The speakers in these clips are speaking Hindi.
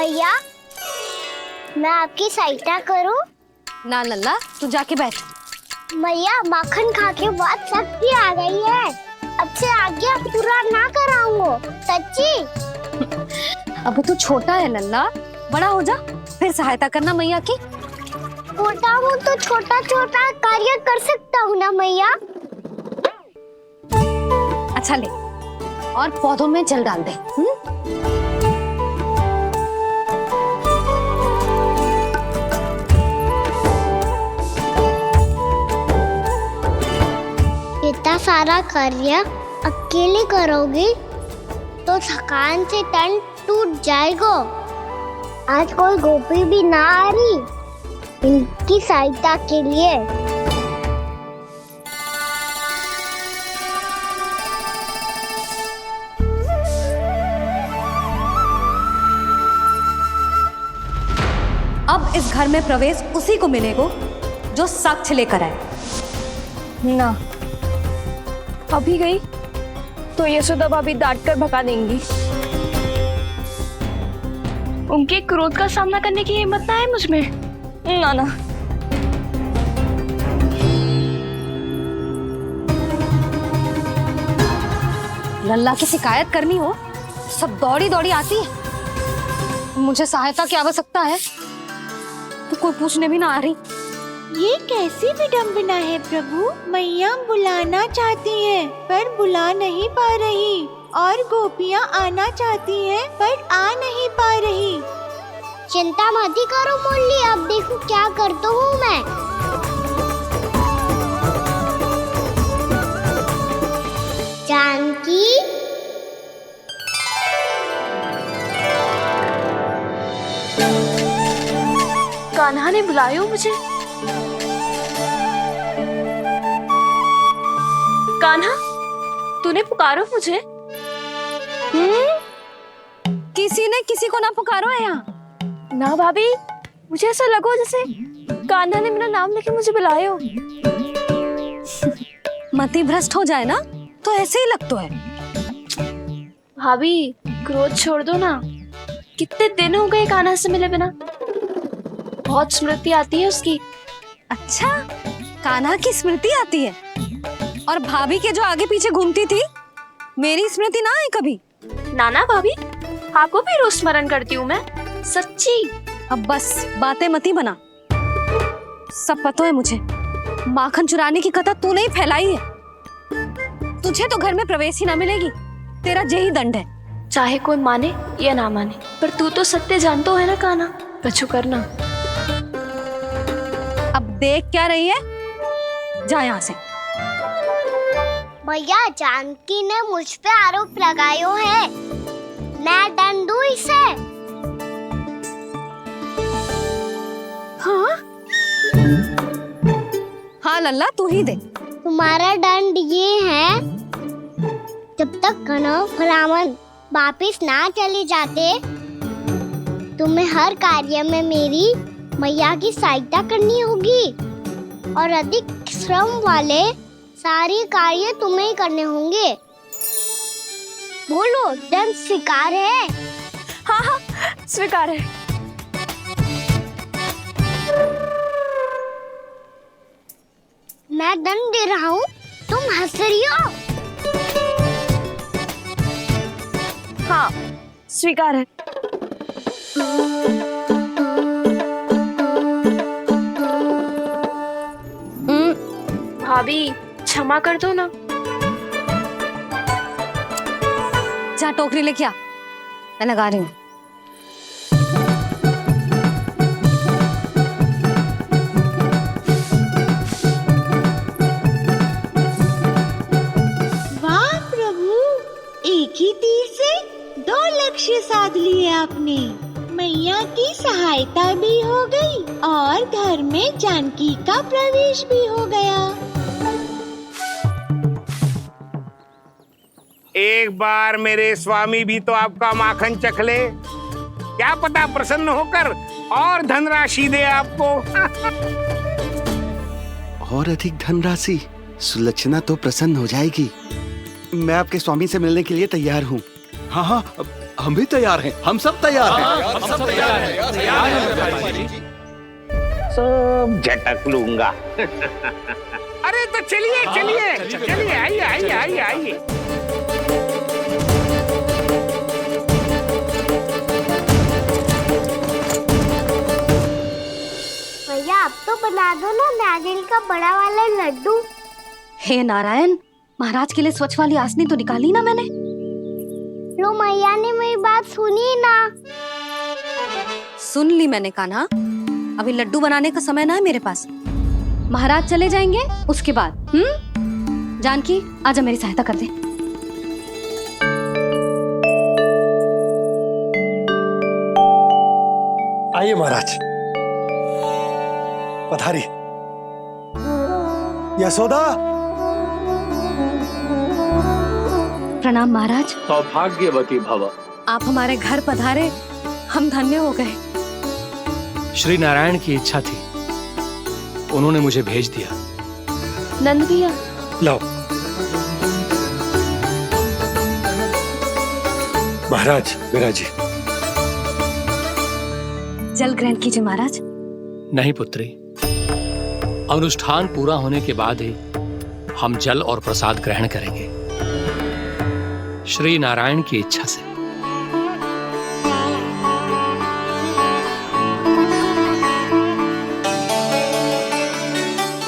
मैया, मैं आपकी सहायता करूं? ना लल्ला, तू जाके बैठ। मैया, माखन खा के बहुत शक्ति आ गई है। अब से आगे पूरा ना कराऊंगा, सच्ची। अब तू छोटा है लल्ला, बड़ा हो जा फिर सहायता करना मैया की। छोटा हूँ तो छोटा छोटा कार्य कर सकता हूँ ना मैया। अच्छा ले, और पौधों में जल डाल दे। इतना सारा कार्य अकेले करोगी तो थकान से तन टूट जाएगा। आज कोई गोपी भी ना आ रही इनकी सहायता के लिए। अब इस घर में प्रवेश उसी को मिलेगा जो साक्ष्य लेकर आए। ना, अभी गई तो यशोदा भाभी डांट कर भगा देंगी। उनके क्रोध का सामना करने की हिम्मत ना है मुझ में। ना ना, लल्ला की शिकायत करनी हो सब दौड़ी दौड़ी आती है। मुझे सहायता की आवश्यकता है तो कोई पूछने भी ना आ रही। ये कैसी विडंबना है प्रभु। मैया बुलाना चाहती हैं पर बुला नहीं पा रही, और गोपियाँ आना चाहती हैं पर आ नहीं पा रही। चिंता मत ही करो मुरली, अब देखो क्या करता हूँ मैं। जानकी, कान्हा ने बुलाया मुझे। कान्हा, तूने पुकारो मुझे। किसी ने किसी को ना पुकारो है यहाँ। ना भाभी, मुझे ऐसा लगो जैसे कान्हा ने मेरा नाम लेके मुझे बुलायो। मति भ्रष्ट हो जाए ना तो ऐसे ही लगता है। भाभी, क्रोध छोड़ दो ना। कितने दिन हो गए कान्हा से मिले बिना। बहुत स्मृति आती है उसकी। अच्छा, कान्हा की स्मृति आती है और भाभी के जो आगे पीछे घूमती थी मेरी स्मृति ना आई कभी। नाना भाभी, आपको भी रोज स्मरण करती हूँ मैं, सच्ची। अब बस बातें मत ही बना। सब पता है मुझे, माखन चुराने की कथा तूने ही फैलाई है। तुझे तो घर में प्रवेश ही ना मिलेगी, तेरा यही दंड है। चाहे कोई माने या ना माने, पर तू तो सत्य जानता है ना कान्हा। बच्चू करना। अब देख क्या रही है, जा यहाँ से। भैया, जानकी ने मुझ पे आरोप लगायो है, मैं दंड दूं इसे। हाँ हाँ लल्ला, तू ही दे। तुम्हारा दंड ये है, जब तक कनव फलावन वापिस ना चले जाते तुम्हें हर कार्य में मेरी मैया की सहायता करनी होगी, और अधिक श्रम वाले सारे कार्य तुम्हें ही करने होंगे। बोलो, दंड स्वीकार है? हाँ हाँ, स्वीकार है। मैं दंड दे रहा हूँ, तुम हंस रही हो? हाँ, स्वीकार है। भाभी, क्षमा कर दो ना। जा टोकरी लेके आ, मैं लगा रही हूँ। वाह प्रभु, एक ही तीर से 2 लक्ष्य साध लिए आपने। मैया की सहायता भी हो गई और घर में जानकी का प्रवेश भी हो गया। एक बार मेरे स्वामी भी तो आपका माखन चख ले, क्या पता प्रसन्न होकर और धनराशि दे आपको। और अधिक धनराशि? सुलक्षणा तो प्रसन्न हो जाएगी। मैं आपके स्वामी से मिलने के लिए तैयार हूँ। हाँ हाँ, हम भी तैयार हैं, हम सब तैयार हैं। सब झटक लूंगा। अरे तो चलिए चलिए चलिए, आइए आइए आइए आइए। भैया आप तो बना दो ना नारियल का बड़ा वाला लड्डू। हे नारायण, महाराज के लिए स्वच्छ वाली आसनी तो निकाली ना मैंने। लो मैया ने मेरी बात सुनी ना। सुन ली मैंने कान्हा, अभी लड्डू बनाने का समय ना है मेरे पास। महाराज चले जाएंगे उसके बाद। जानकी आजा मेरी सहायता कर दे। आइए महाराज, पधारी। यशोदा। प्रणाम महाराज। सौभाग्यवती भव। आप हमारे घर पधारे, हम धन्य हो गए। श्री नारायण की इच्छा थी, उन्होंने मुझे भेज दिया। नंद भैया, लाओ। महाराज विराजी। जल ग्रहण कीजिए महाराज। नहीं पुत्री, अनुष्ठान पूरा होने के बाद ही हम जल और प्रसाद ग्रहण करेंगे, श्री नारायण की इच्छा से।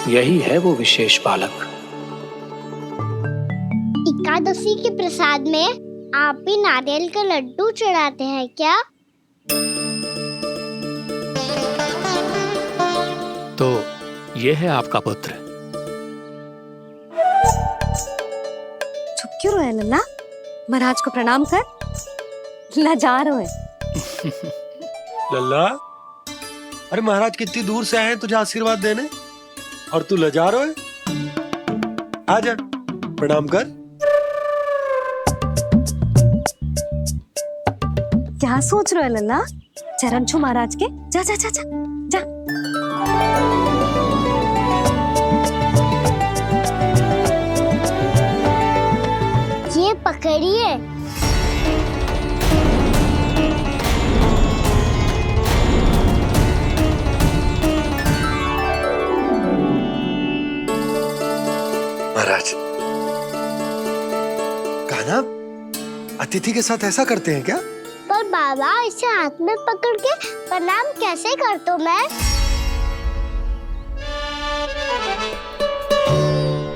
यही है वो विशेष बालक। एकादशी के प्रसाद में आप भी नारियल का लड्डू चढ़ाते हैं क्या? तो ये है आपका पुत्र। चुप क्यों रोए लल्ला? महाराज को प्रणाम कर। लाचार रोए। लल्ला, अरे महाराज कितनी दूर से आए हैं तुझे आशीर्वाद देने, और तू लजा रहा है। आजा, प्रणाम कर। क्या सोच रहे हो लल्ला? चरण छू महाराज के। जा जा जा जा जा। ये पकड़िए। महाराज, कान्हा अतिथि के साथ ऐसा करते हैं क्या? पर बाबा इसे हाथ में पकड़ के प्रणाम कैसे करता हूँ मैं?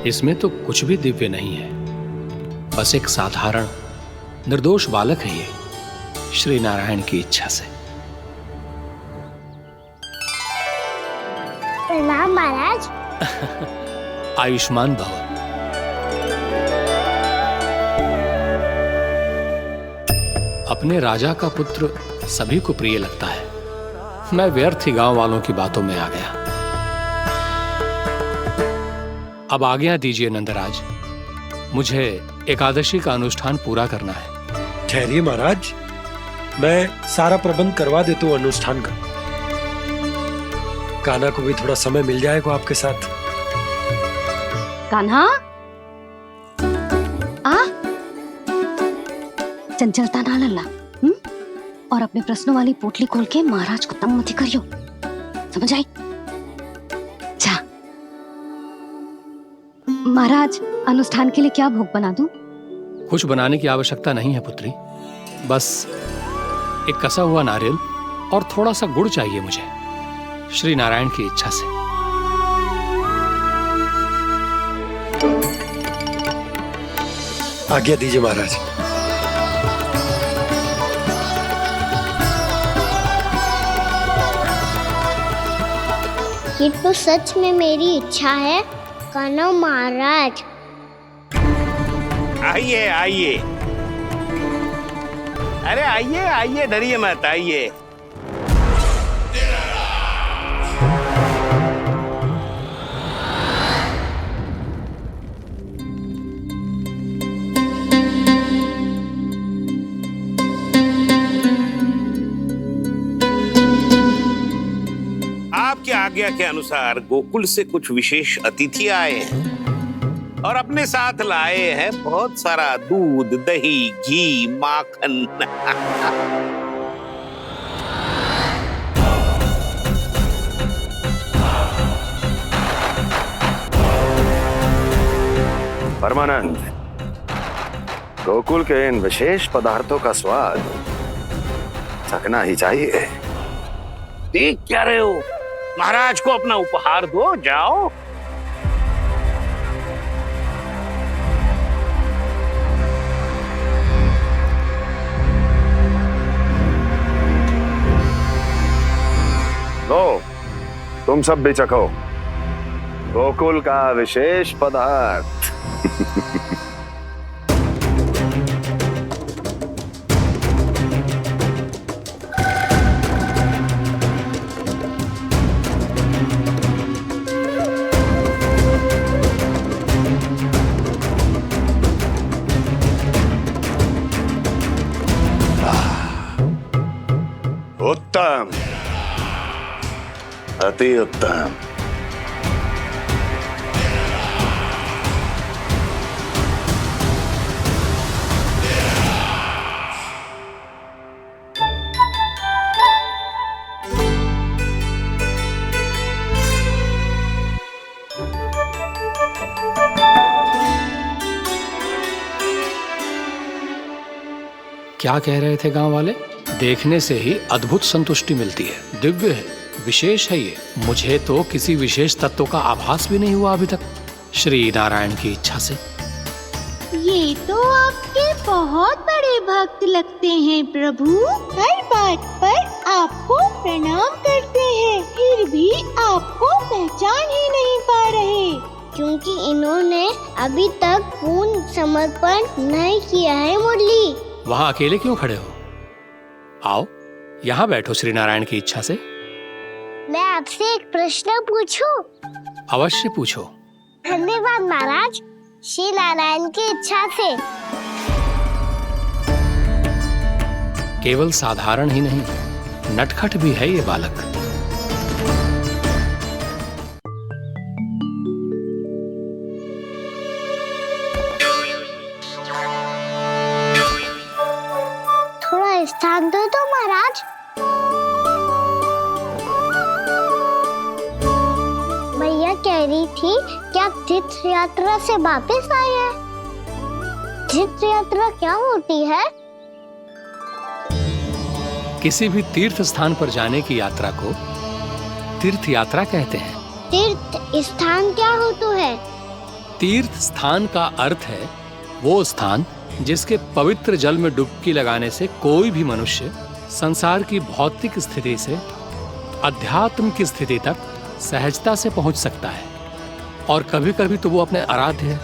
इसमें तो कुछ भी दिव्य नहीं है, बस एक साधारण निर्दोष बालक है ये, श्री नारायण की इच्छा से। प्रणाम महाराज। आयुष्मान भव। अपने राजा का पुत्र सभी को प्रिय लगता है। मैं व्यर्थ ही गांव वालों की बातों में आ गया। अब आज्ञा दीजिए नंदराज, मुझे एकादशी का अनुष्ठान पूरा करना है। ठहरिए महाराज, मैं सारा प्रबंध करवा देता हूँ अनुष्ठान का। कान्हा को भी थोड़ा समय मिल जाएगा आपके साथ। कान्हा, आ चंचलता ना लल्ला। और अपने प्रश्नों वाली पोटली खोल के महाराज को तंग मत करियो, समझ आई? जा। महाराज, अनुष्ठान के लिए क्या भोग बना दूं? कुछ बनाने की आवश्यकता नहीं है पुत्री, बस एक कसा हुआ नारियल और थोड़ा सा गुड़ चाहिए मुझे, श्री नारायण की इच्छा से। आज्ञा दीजिए महाराज। ये तो सच में मेरी इच्छा है कान्हा महाराज। आइए आइए, अरे आइए आइए, डरिए मत, आइए। आपकी आज्ञा के अनुसार गोकुल से कुछ विशेष अतिथि आए हैं। और अपने साथ लाए हैं बहुत सारा दूध, दही, घी, माखन। परमानंद, गोकुल के इन विशेष पदार्थों का स्वाद चखना ही चाहिए। देख क्या रहे हो? महाराज को अपना उपहार दो, जाओ। लो, तुम सब भी चखो गोकुल का विशेष पदार्थ। उत्तम, अति उत्तम। क्या कह रहे थे गांव वाले? देखने से ही अद्भुत संतुष्टि मिलती है, दिव्य है, विशेष है ये। मुझे तो किसी विशेष तत्व का आभास भी नहीं हुआ अभी तक, श्री नारायण की इच्छा से। ये तो आपके बहुत बड़े भक्त लगते हैं प्रभु। हर बात पर आपको प्रणाम करते हैं, फिर भी आपको पहचान ही नहीं पा रहे। क्योंकि इन्होंने अभी तक पूर्ण समर्पण नहीं किया है मुरली। वहां अकेले क्यों खड़े हो? आओ यहाँ बैठो श्री नारायण की इच्छा से। मैं आपसे एक प्रश्न पूछूं? अवश्य पूछो। धन्यवाद महाराज, श्री नारायण की इच्छा से। केवल साधारण ही नहीं, नटखट भी है ये बालक। थोड़ा स्थान दो तो महाराज। मैया कह रही थी कि आप तीर्थ यात्रा से वापस आए हैं। तीर्थ यात्रा क्या होती है? किसी भी तीर्थ स्थान पर जाने की यात्रा को तीर्थ यात्रा कहते हैं। तीर्थ स्थान क्या हो तो है? तीर्थ स्थान का अर्थ है वो स्थान जिसके पवित्र जल में डुबकी लगाने से कोई भी मनुष्य संसार की भौतिक स्थिति से अध्यात्म की स्थिति तक सहजता से पहुंच सकता है, और कभी कभी तो वो अपने आराध्य,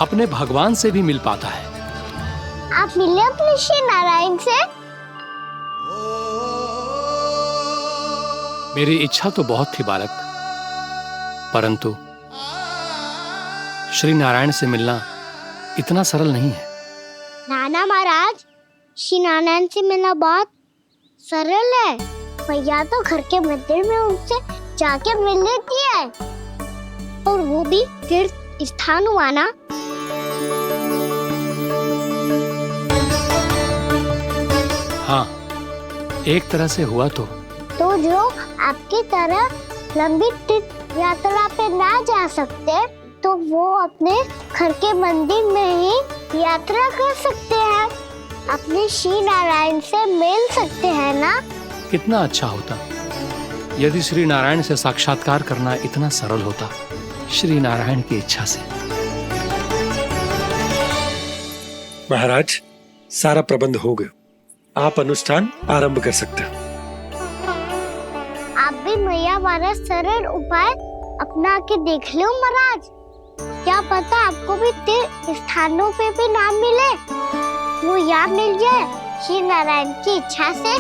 अपने भगवान से भी मिल पाता है। आप मिले अपने श्री नारायण से? मेरी इच्छा तो बहुत थी बालक, परंतु श्री नारायण से मिलना इतना सरल नहीं है। नाना महाराज, श्री नारायण से मिलना बहुत सरल है। भैया तो घर के मंदिर में उनसे जाके मिल लेती है, और वो भी तीर्थ स्थान हुआ ना। हाँ, एक तरह से हुआ तो जो आपकी तरह लंबी तीर्थ यात्रा पे ना जा सकते, तो वो अपने घर के मंदिर में ही यात्रा कर सकते हैं, अपने श्री नारायण से मिल सकते हैं ना। कितना अच्छा होता यदि श्री नारायण से साक्षात्कार करना इतना सरल होता, श्री नारायण की इच्छा से। महाराज, सारा प्रबंध हो गया, आप अनुष्ठान आरंभ कर सकते हो। आप भी मैया वाला सरल उपाय अपना के देख लो महाराज। क्या पता आपको भी तीर्थ स्थानों पे भी नाम मिले, वो यहाँ मिल जाए श्री नारायण की इच्छा से।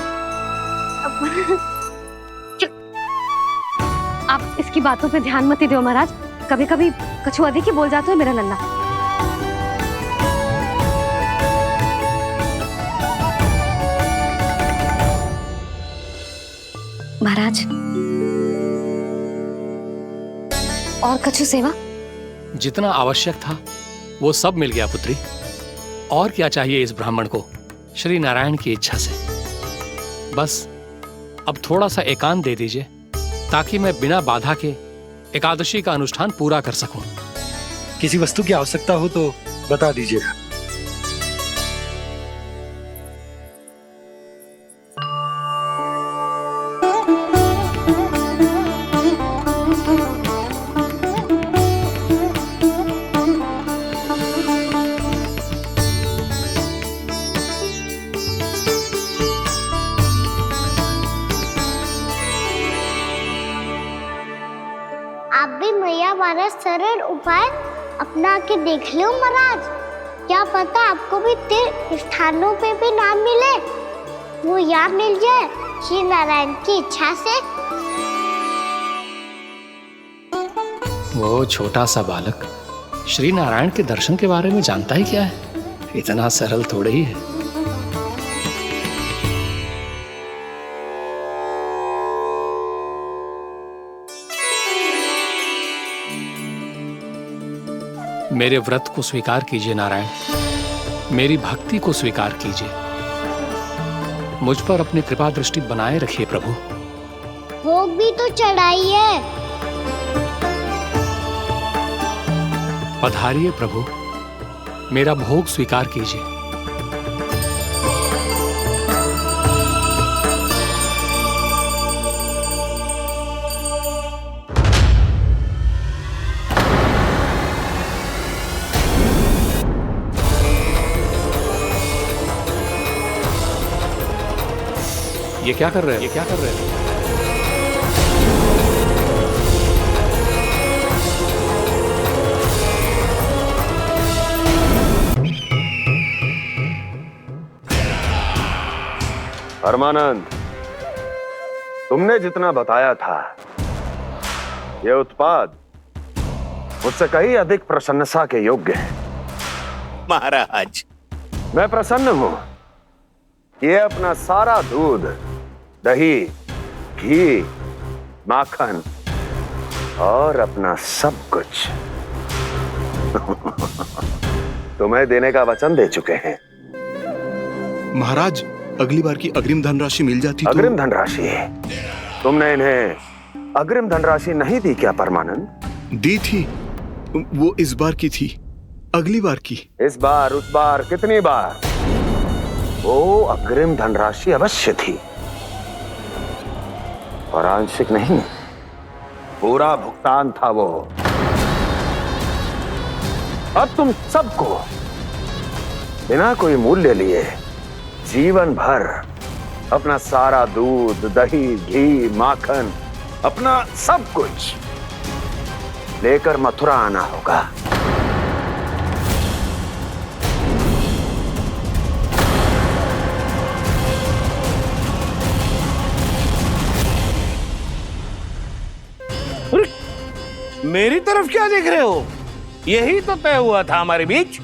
आप इसकी बातों पे ध्यान मत दो महाराज, कभी कभी कछुआ देखी बोल जाता है मेरा लल्ला। महाराज, और कछु सेवा? जितना आवश्यक था वो सब मिल गया पुत्री। और क्या चाहिए इस ब्राह्मण को श्री नारायण की इच्छा से? बस अब थोड़ा सा एकांत दे दीजिए ताकि मैं बिना बाधा के एकादशी का अनुष्ठान पूरा कर सकूं। किसी वस्तु की आवश्यकता हो तो बता दीजिएगा। आप भी मैया वाला सरल उपाय अपना के देख लो महाराज। क्या पता आपको भी तीर्थ स्थानों पे भी नाम मिले, वो यहाँ मिल जाए श्री नारायण की इच्छा से। वो छोटा सा बालक श्री नारायण के दर्शन के बारे में जानता ही क्या है? इतना सरल थोड़े ही है। मेरे व्रत को स्वीकार कीजिए नारायण, मेरी भक्ति को स्वीकार कीजिए। मुझ पर अपनी कृपा दृष्टि बनाए रखिए प्रभु। भोग भी तो चढ़ाइए। पधारिए प्रभु, मेरा भोग स्वीकार कीजिए। ये क्या कर रहे हैं? ये क्या कर रहे हैं? परमानंद, तुमने जितना बताया था ये उत्पाद मुझसे कहीं अधिक प्रशंसा के योग्य है। महाराज, मैं प्रसन्न हूं। ये अपना सारा दूध, दही, घी, माखन और अपना सब कुछ तुम्हें देने का वचन दे चुके हैं। महाराज, अगली बार की अग्रिम धनराशि मिल जाती तो। अग्रिम धनराशि? तुमने इन्हें अग्रिम धनराशि नहीं दी क्या परमानंद? दी थी, वो इस बार की थी, अगली बार की। इस बार, उस बार, कितनी बार? वो अग्रिम धनराशि अवश्य थी और आंशिक नहीं, पूरा भुगतान था वो। अब तुम सबको बिना कोई मूल्य लिए जीवन भर अपना सारा दूध, दही, घी, माखन, अपना सब कुछ लेकर मथुरा आना होगा। मेरी तरफ क्या देख रहे हो? यही तो तय हुआ था हमारे बीच,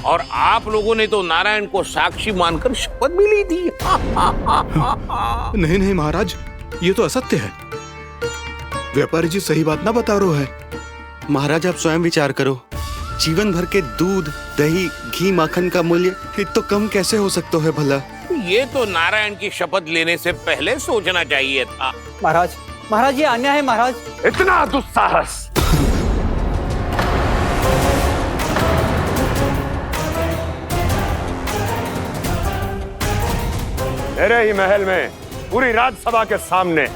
और आप लोगों ने तो नारायण को साक्षी मानकर शपथ भी ली थी। नहीं नहीं महाराज, ये तो असत्य है। व्यापारी जी सही बात ना बता रहे हैं। महाराज, आप स्वयं विचार करो। जीवन भर के दूध, दही, घी, माखन का मूल्य तो कम कैसे हो सकता है भला? ये तो नारायण की शपथ लेने से पहले सोचना चाहिए था। महाराज, महाराज, ये अन्याय है महाराज। इतना दुस्साहस! मेरे ही महल में पूरी राजसभा के सामने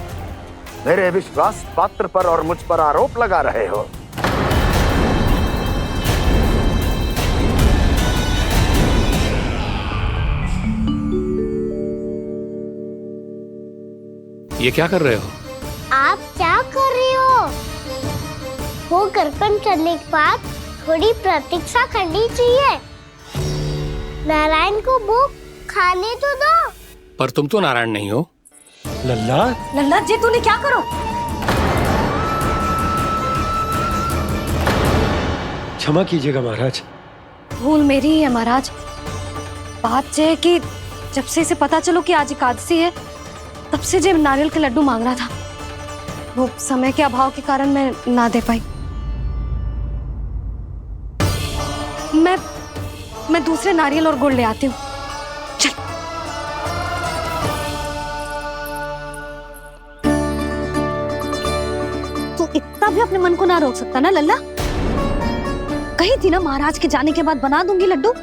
मेरे विश्वास पात्र पर और मुझ पर आरोप लगा रहे हो। ये क्या कर रहे हो? आप क्या कर रहे हो? वो कर्पण करने के बाद थोड़ी प्रतीक्षा करनी चाहिए। नारायण को भोग खाने तो दो। पर तुम तो नारायण नहीं हो। लल्ला, लल्ला जी, तूने क्या करो? क्षमा कीजिएगा महाराज। भूल मेरी ही है महाराज। बात यह है कि जब से इसे पता चलो कि आज एकादशी है, तब से जब नारियल के लड्डू मांग रहा था, वो समय के अभाव के कारण मैं ना दे पाई। मैं दूसरे नारियल और गुड़ ले आती हूँ। चल। तू इतना भी अपने मन को ना रोक सकता ना लल्ला? कही थी ना महाराज के जाने के बाद बना दूंगी लड्डू।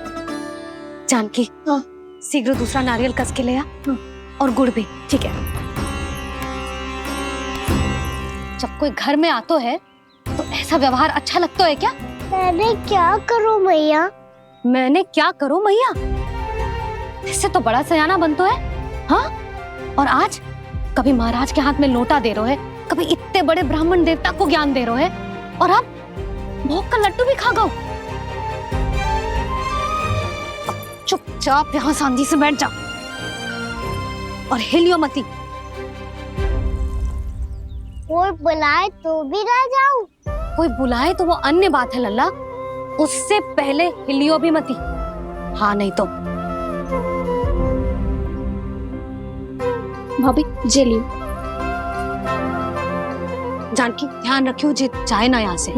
जानकी, शीघ्र दूसरा नारियल कस के ले आ, और गुड़ भी। ठीक है। जब कोई घर में आता है तो ऐसा व्यवहार अच्छा लगता है क्या? मैंने क्या करूं मैया? मैंने क्या करूं मैया? इससे तो बड़ा सयाना बन तो है। हाँ? और आज कभी महाराज के हाथ में लोटा दे रहे है, कभी इतने बड़े ब्राह्मण देवता को ज्ञान दे रहे है, और अब भोग का लड्डू भी खा गो। चुपचाप यहाँ शांति से बैठ जा और हिलियो मती। कोई बुलाए तो भी ना जाऊं? कोई बुलाए तो वो अन्य बात है लल्ला, उससे पहले हिलियो भी मती। हाँ नहीं तो। भाभी जे लियो। जानकी ध्यान रखियो जे जाए ना यहाँ से।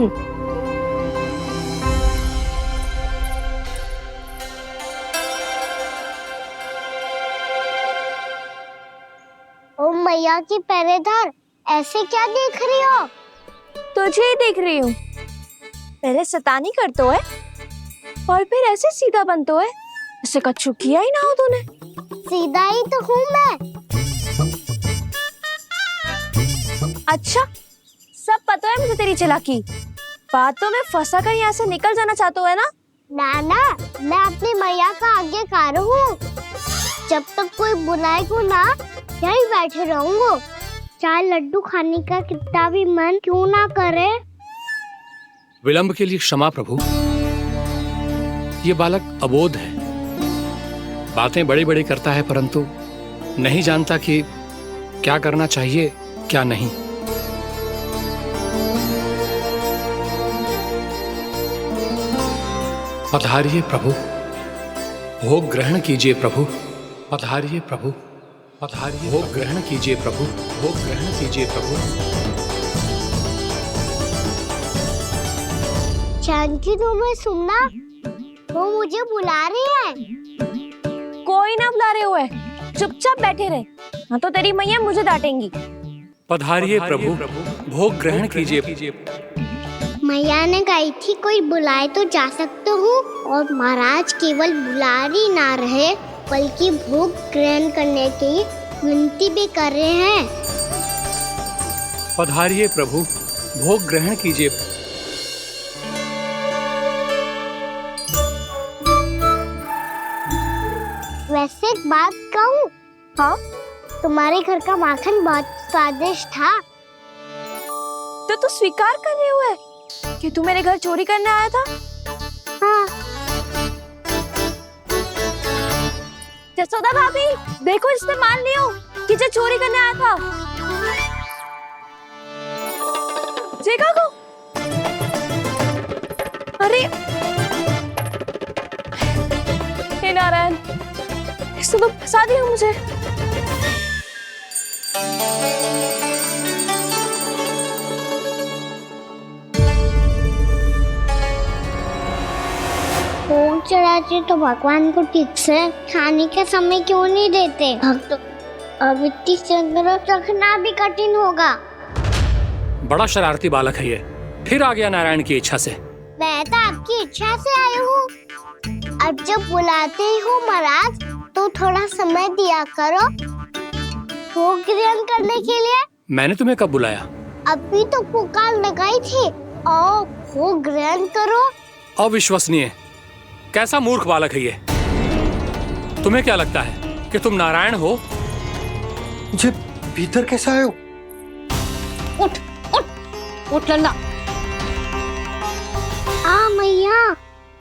ओ मैया की पहरेदार, ऐसे क्या देख रही हो? तुझे ही देख रही हूँ। पहले शैतानी करतो है और फिर ऐसे सीधा बनतो है, ऐसे कछु किया ही ना हो तूने। सीधा ही तो हूँ मैं। अच्छा, सब पता है मुझे तेरी चालाकी। बातों में फंसा कर यहाँ से निकल जाना चाहते है ना? नाना, मैं अपनी मैया का आज्ञाकार हूँ। जब तक कोई बुलाएगा ना, यहीं बैठे रहूंगा। चाहे लड्डू खाने का कितना भी मन क्यों ना करे। विलंब के लिए क्षमा प्रभु। ये बालक अबोध है, बातें बड़ी बड़ी करता है, परंतु नहीं जानता कि क्या करना चाहिए क्या नहीं। पधारिए प्रभु, भोग ग्रहण कीजिए प्रभु। पधारिए प्रभु, पधारिए। भोग ग्रहण कीजिए प्रभु, भोग ग्रहण कीजिए प्रभु। जानकी, तुम्हें सुनना, वो मुझे बुला रही है। कोई ना बुला रहे हुए, चुपचाप बैठे रहे, हाँ तो तेरी मैया मुझे डांटेंगी। पधारिए प्रभु, भोग ग्रहण कीजिए। मैया ने कही थी कोई बुलाए तो जा सकते हूँ, और महाराज केवल बुला ही ना रहे बल्कि भोग ग्रहण करने की विनती भी कर रहे हैं। पधारिए प्रभु, भोग ग्रहण कीजिए। वैसे एक बात कहूँ? हाँ? तुम्हारे घर का माखन बहुत स्वादिष्ट था। तो तू स्वीकार कर रहे हुए कि तू मेरे घर चोरी करने आया था? हाँ। जसोदा भाभी, देखो इसने मान लियो कि जो चोरी करने आया था। देखा को? अरे हे नारायण, इसने तो फंसा दिया मुझे। भोग चढ़ाते तो भगवान को ठीक से खाने के समय क्यों नहीं देते? भक्त अब इतनी संग्रह रखना भी कठिन होगा। बड़ा शरारती बालक है ये, फिर आ गया नारायण की इच्छा से। मैं तो आपकी इच्छा से आई हूँ। अब जब बुलाते ही हो महाराज, तो थोड़ा समय दिया करो भोग ग्रहण करने के लिए। मैंने तुम्हें कब बुलाया? अभी तो पुकार लगाई थी, आओ भोग ग्रहण करो। अविश्वसनीय, कैसा मूर्ख बालक है ये। तुम्हें क्या लगता है कि तुम नारायण हो? मुझे भीतर कैसा आए हो? उठ उठ उठ लल्ला। मैया,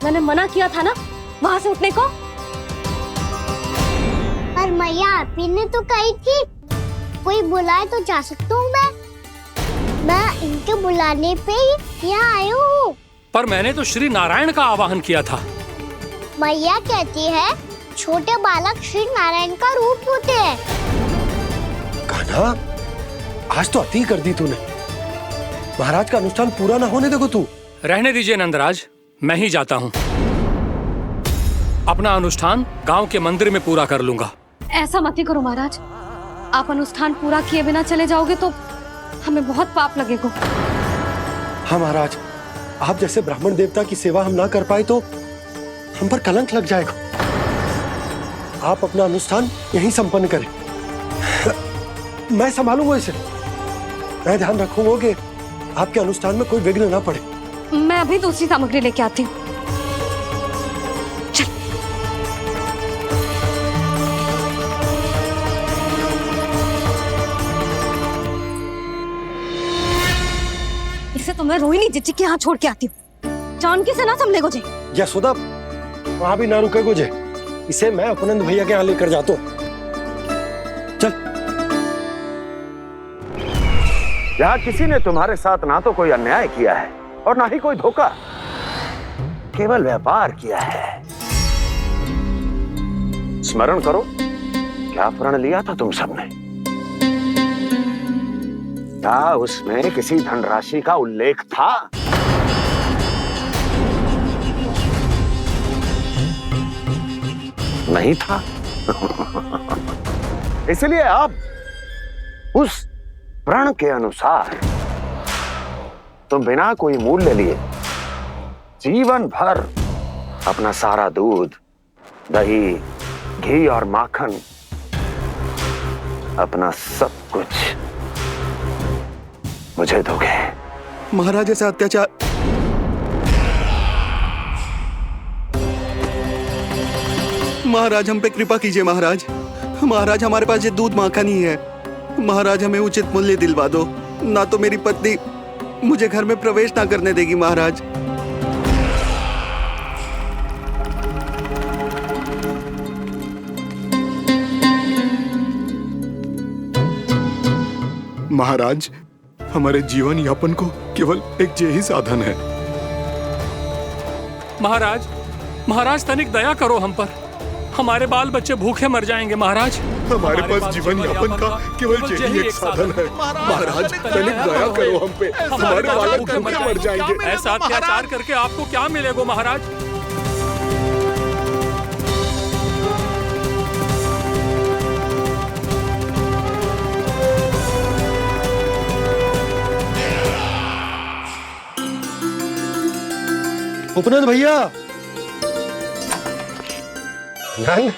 मैंने मना किया था ना वहां से उठने को। पर मैया, आप ही ने तो कही थी कोई बुलाए तो जा सकता हूँ मैं इनके बुलाने पे ही यहाँ आई हूँ। पर मैंने तो श्री नारायण का आवाहन किया था। मैया कहती है छोटे बालक श्री नारायण का रूप होते हैं। कान्हा, आज तो अति कर दी तूने। महाराज का अनुष्ठान पूरा ना होने देखो तू। रहने दीजिए नंदराज, मैं ही जाता हूँ। अपना अनुष्ठान गांव के मंदिर में पूरा कर लूंगा। ऐसा मत ही करो महाराज। आप अनुष्ठान पूरा किए बिना चले जाओगे तो हमें बहुत पाप लगेगा। हाँ महाराज, आप जैसे ब्राह्मण देवता की सेवा हम ना कर पाए तो हम पर कलंक लग जाएगा। आप अपना अनुष्ठान यहीं संपन्न करें, मैं संभालूंगा इसे। मैं ध्यान रखूंगा कि आपके अनुष्ठान में कोई विघ्न ना पड़े। मैं अभी दूसरी सामग्री लेके आती हूँ। इसे तो मैं रोहिणी जीजी के यहाँ छोड़ के आती हूँ। जानकी से ना संभले गुजे। यशोदा, वहां भी ना रुके गुजे। इसे मैं अपनंद भैया के यहाँ लेकर जाता हूँ। चल। यहाँ किसी ने तुम्हारे साथ ना तो कोई अन्याय किया है और ना ही कोई धोखा, केवल व्यापार किया है। स्मरण करो, क्या प्रण लिया था तुम सबने? क्या उसमें किसी धनराशि का उल्लेख था? नहीं था। इसलिए अब उस प्रण के अनुसार तुम बिना कोई मूल्य लिए जीवन भर अपना सारा दूध, दही, घी और माखन, अपना सब कुछ मुझे दोगे। महाराज ऐसा अत्याचार। महाराज हम पे कृपा कीजिए महाराज। महाराज हमारे पास ये दूध माखन ही है। महाराज हमें उचित मूल्य दिलवा दो, ना तो मेरी पत्नी मुझे घर में प्रवेश ना करने देगी महाराज। महाराज हमारे जीवन यापन को केवल एक यही साधन है। महाराज, महाराज तनिक दया करो हम पर। हमारे बाल बच्चे भूखे मर जाएंगे महाराज। हमारे पास जीवन यापन का केवल यही एक साधन है। महाराज तनिक दया करो हम पे। हमारे बालक भूखे मर जाएंगे। ऐसा अत्याचार करके आपको क्या मिलेगा महाराज? उपनंद भैया। नंद,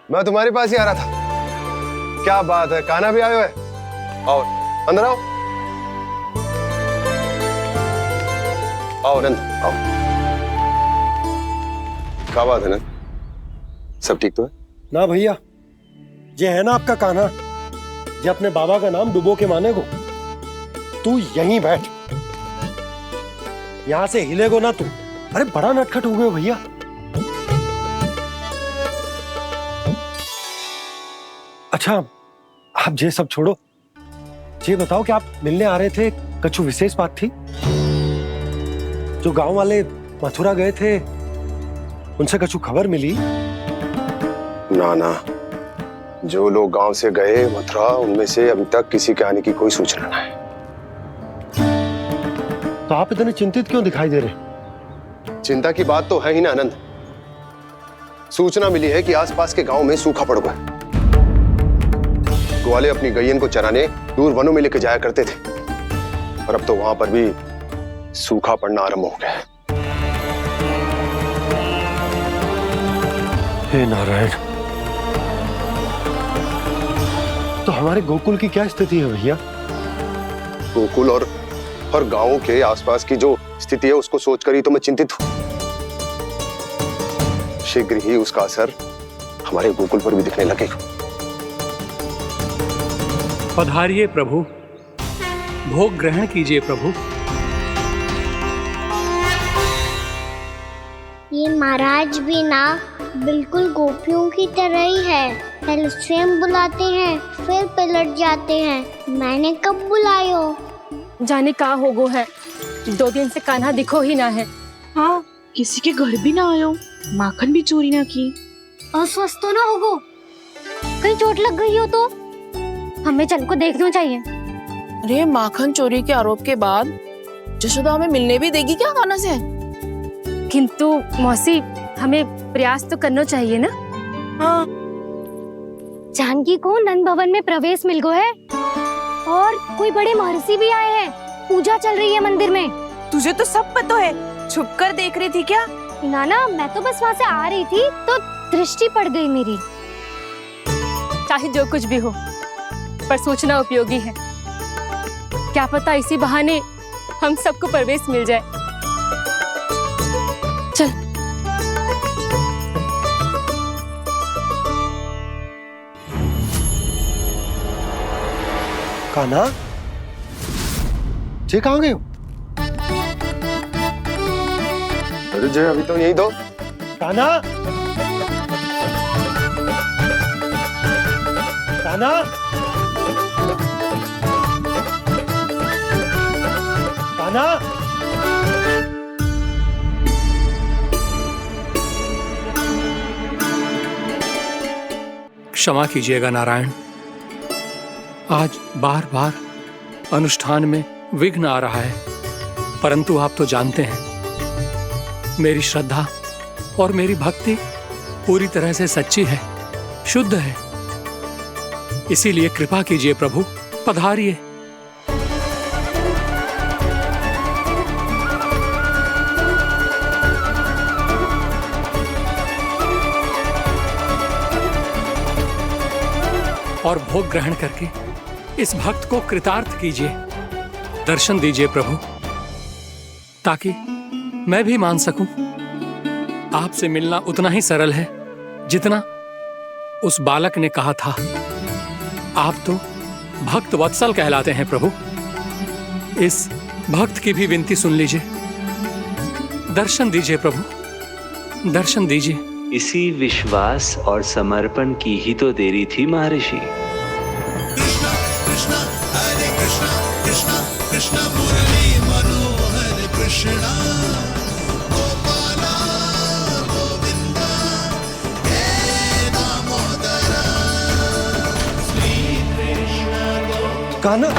मैं तुम्हारे पास ही आ रहा था। क्या बात है, कान्हा भी आयो है? आओ अंदर आओ। आओ नंद आओ। क्या बात है नंद, सब ठीक तो है? ना भैया, ये है ना आपका कान्हा, ये अपने बाबा का नाम डुबो के माने को। तू यहीं बैठ, यहां से हिलेगो ना तू। अरे बड़ा नटखट हो गए भैया। अच्छा, आप ये सब छोड़ो, ये बताओ कि आप मिलने आ रहे थे, कछु विशेष बात थी? जो गांव वाले मथुरा गए थे, उनसे कछु खबर मिली? ना ना, जो लोग गांव से गए मथुरा, उनमें से अभी तक किसी के आने की कोई सूचना नहीं है। तो आप इतने चिंतित क्यों दिखाई दे रहे? चिंता की बात तो है ही ना आनंद। सूचना मिली है कि आसपास के गांव में सूखा पड़ गया। ग्वाले अपनी गैयन को चराने दूर वनों में लेके जाया करते थे, और अब तो वहां पर भी सूखा पड़ना आरंभ हो गया है। हे नारायण, तो हमारे गोकुल की क्या स्थिति है भैया? गोकुल और गांवों के आसपास की जो स्थिति है उसको सोचकर ही तो मैं चिंतित हूं। शीघ्र ही उसका असर हमारे गोकुल पर भी दिखने लगेगा। पधारिए प्रभु, भोग ग्रहण कीजिए प्रभु। ये महाराज भी ना बिल्कुल गोपियों की तरह ही है। पहले स्वयं बुलाते हैं, फिर पलट जाते हैं। मैंने कब बुलायो? जाने का होगो है, 2 दिन से कान्हा दिखो ही ना है। हाँ, किसी के घर भी ना आयो, माखन भी चोरी ना की। अस्वस्थ तो ना होगो, कहीं चोट लग गई हो तो? हमें चल को देखना चाहिए। अरे माखन चोरी के आरोप के बाद जशोदा हमें मिलने भी देगी क्या कान्हा से? किंतु मौसी, हमें प्रयास तो करना चाहिए ना। हाँ। जानकी को नंद भवन में प्रवेश मिल गो है और कोई बड़े महर्षि भी आए हैं। पूजा चल रही है मंदिर में। तुझे तो सब पता है, छुप कर देख रही थी क्या? ना, मैं तो बस वहाँ से आ रही थी तो दृष्टि पड़ गई मेरी। चाहे जो कुछ भी हो, पर सोचना उपयोगी है। क्या पता इसी बहाने हम सबको प्रवेश मिल जाए। चल। कान्हा, जे कहाँ गए हो? अरे जय, अभी तो यही दो। कान्हा, कान्हा, कान्हा। क्षमा कीजिएगा नारायण, आज बार बार अनुष्ठान में विघ्न आ रहा है, परंतु आप तो जानते हैं मेरी श्रद्धा और मेरी भक्ति पूरी तरह से सच्ची है, शुद्ध है। इसीलिए कृपा कीजिए प्रभु, पधारिए। और भोग ग्रहण करके इस भक्त को कृतार्थ कीजिए। दर्शन दीजिए प्रभु, ताकि मैं भी मान सकूं। आपसे मिलना उतना ही सरल है जितना उस बालक ने कहा था। आप तो भक्त वत्सल कहलाते हैं प्रभु। इस भक्त की भी विनती सुन लीजिए। दर्शन दीजिए प्रभु, दर्शन दीजिए। इसी विश्वास और समर्पण की ही तो देरी थी महर्षि। कृष्णा कृष्णा हरे कृष्णा कृष्णा कृष्णा मुरली मनोहर कृष्णा गोपाला गोविंदा हे दामोदरा श्री कृष्ण कान्हा,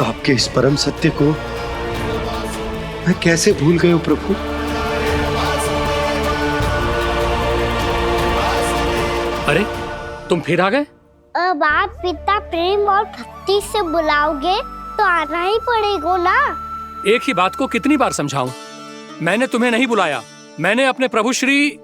आपके इस परम सत्य को मैं कैसे भूल गया प्रभु। अरे तुम फिर आ गए? अब आप इतना प्रेम और भक्ति से बुलाओगे तो आना ही पड़ेगा ना। एक ही बात को कितनी बार समझाऊं? मैंने तुम्हें नहीं बुलाया, मैंने अपने प्रभु श्री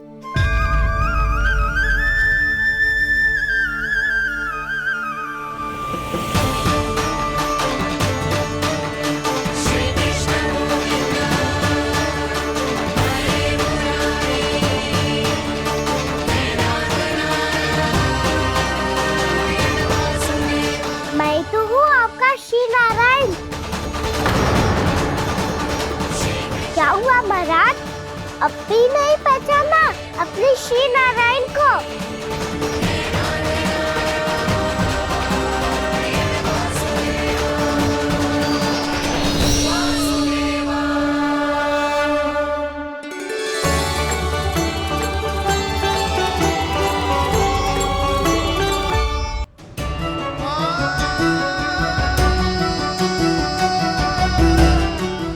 मैं तो हूँ आपका श्री नारायण। क्या हुआ महाराज, अब भी नहीं पहचाना अपने श्री नारायण को?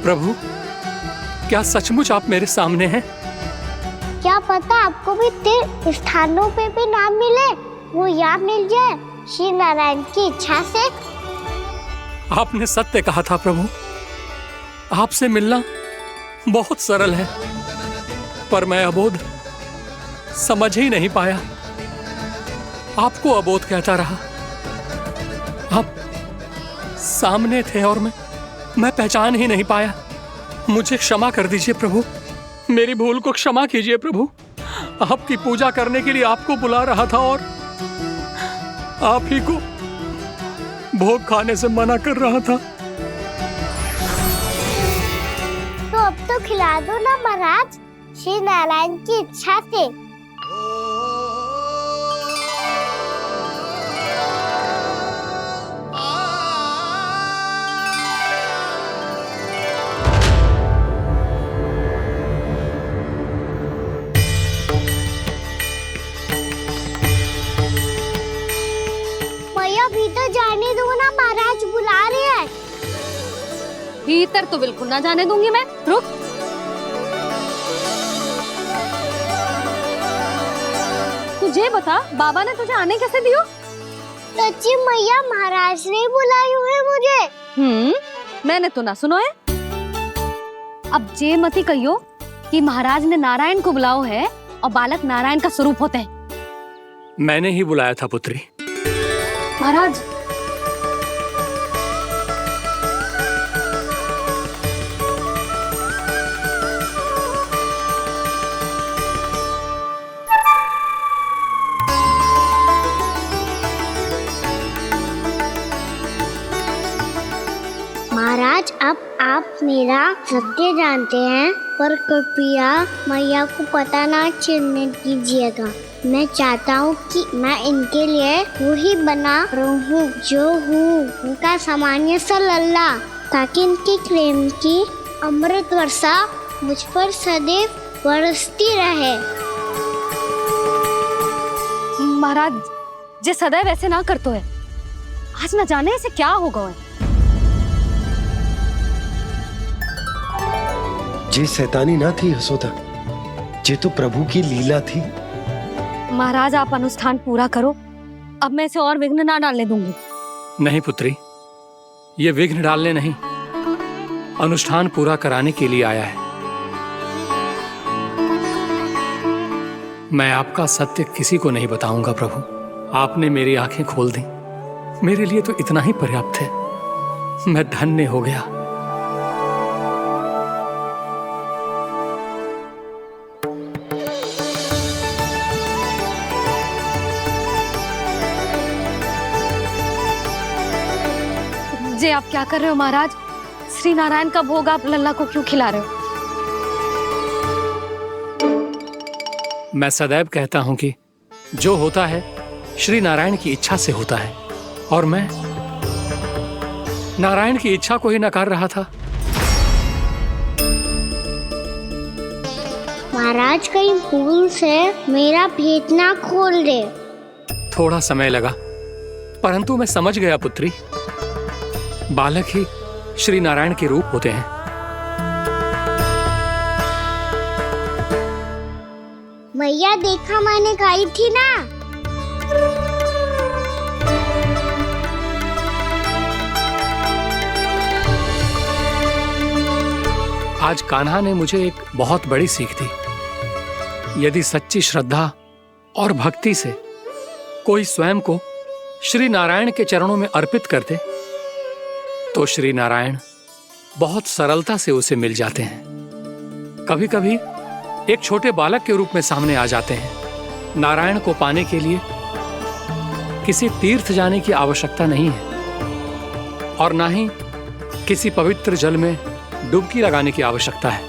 प्रभु, क्या सचमुच आप मेरे सामने हैं? क्या पता आपको भी तीर्थ स्थानों पे भी नाम मिले, वो यहाँ मिल जाए श्री नारायण की इच्छा से। आपने सत्य कहा था प्रभु, आपसे मिलना बहुत सरल है, पर मैं अबोध समझ ही नहीं पाया। आपको अबोध कहता रहा। आप सामने थे और मैं पहचान ही नहीं पाया। मुझे क्षमा कर दीजिए प्रभु, मेरी भूल को क्षमा कीजिए प्रभु। आपकी पूजा करने के लिए आपको बुला रहा था और आप ही को भोग खाने से मना कर रहा था। तो अब तो खिला दो ना महाराज, श्री नारायण की इच्छा से। मैया भीतर जाने दो ना, महाराज बुला रहे हैं। भीतर तो बिल्कुल ना जाने दूंगी मैं। रुक। तुझे बता, बाबा ने तुझे आने कैसे दियो? सच्ची मैया, महाराज ने बुलाई हुई मुझे। मैंने तो ना सुनो है। अब जे मती कहियो कि महाराज ने नारायण को बुलाओ है और बालक नारायण का स्वरूप होते हैं। मैंने ही बुलाया था पुत्री। महाराज, महाराज, अब आप मेरा सत्य जानते हैं, पर कृपया मैया को पता ना चलने दीजिएगा। मैं चाहता हूँ कि मैं इनके लिए वही बना रहूँ जो हूँ, उनका सामान्य सा लल्ला, ताकि इनके प्रेम की अमृत वर्षा मुझ पर सदैव बरसती रहे। महाराज, जे सदैव ऐसे ना करतो है, आज न जाने इसे क्या होगा है। जे शैतानी ना थी यशोदा, जे तो प्रभु की लीला थी। महाराज, आप अनुष्ठान पूरा करो, अब मैं इसे और विघ्न ना डालने दूंगी। नहीं पुत्री, ये विघ्न डालने नहीं, अनुष्ठान पूरा कराने के लिए आया है। मैं आपका सत्य किसी को नहीं बताऊंगा प्रभु। आपने मेरी आंखें खोल दी, मेरे लिए तो इतना ही पर्याप्त है। मैं धन्य हो गया। जे आप क्या कर रहे हो महाराज? श्री नारायण का भोग आप लल्ला को क्यों खिला रहे हो? मैं सदैव कहता हूं कि जो होता है श्री नारायण की इच्छा से होता है, और मैं नारायण की इच्छा को ही नकार रहा था। महाराज, कहीं भूल से मेरा भेद ना खोल दे। थोड़ा समय लगा, परंतु मैं समझ गया पुत्री। बालक ही श्री नारायण के रूप होते हैं। मैया, देखा मैंने कही थी ना। आज कान्हा ने मुझे एक बहुत बड़ी सीख दी। यदि सच्ची श्रद्धा और भक्ति से कोई स्वयं को श्री नारायण के चरणों में अर्पित कर दे, तो श्री नारायण बहुत सरलता से उसे मिल जाते हैं। कभी कभी एक छोटे बालक के रूप में सामने आ जाते हैं। नारायण को पाने के लिए किसी तीर्थ जाने की आवश्यकता नहीं है, और ना ही किसी पवित्र जल में डुबकी लगाने की आवश्यकता है।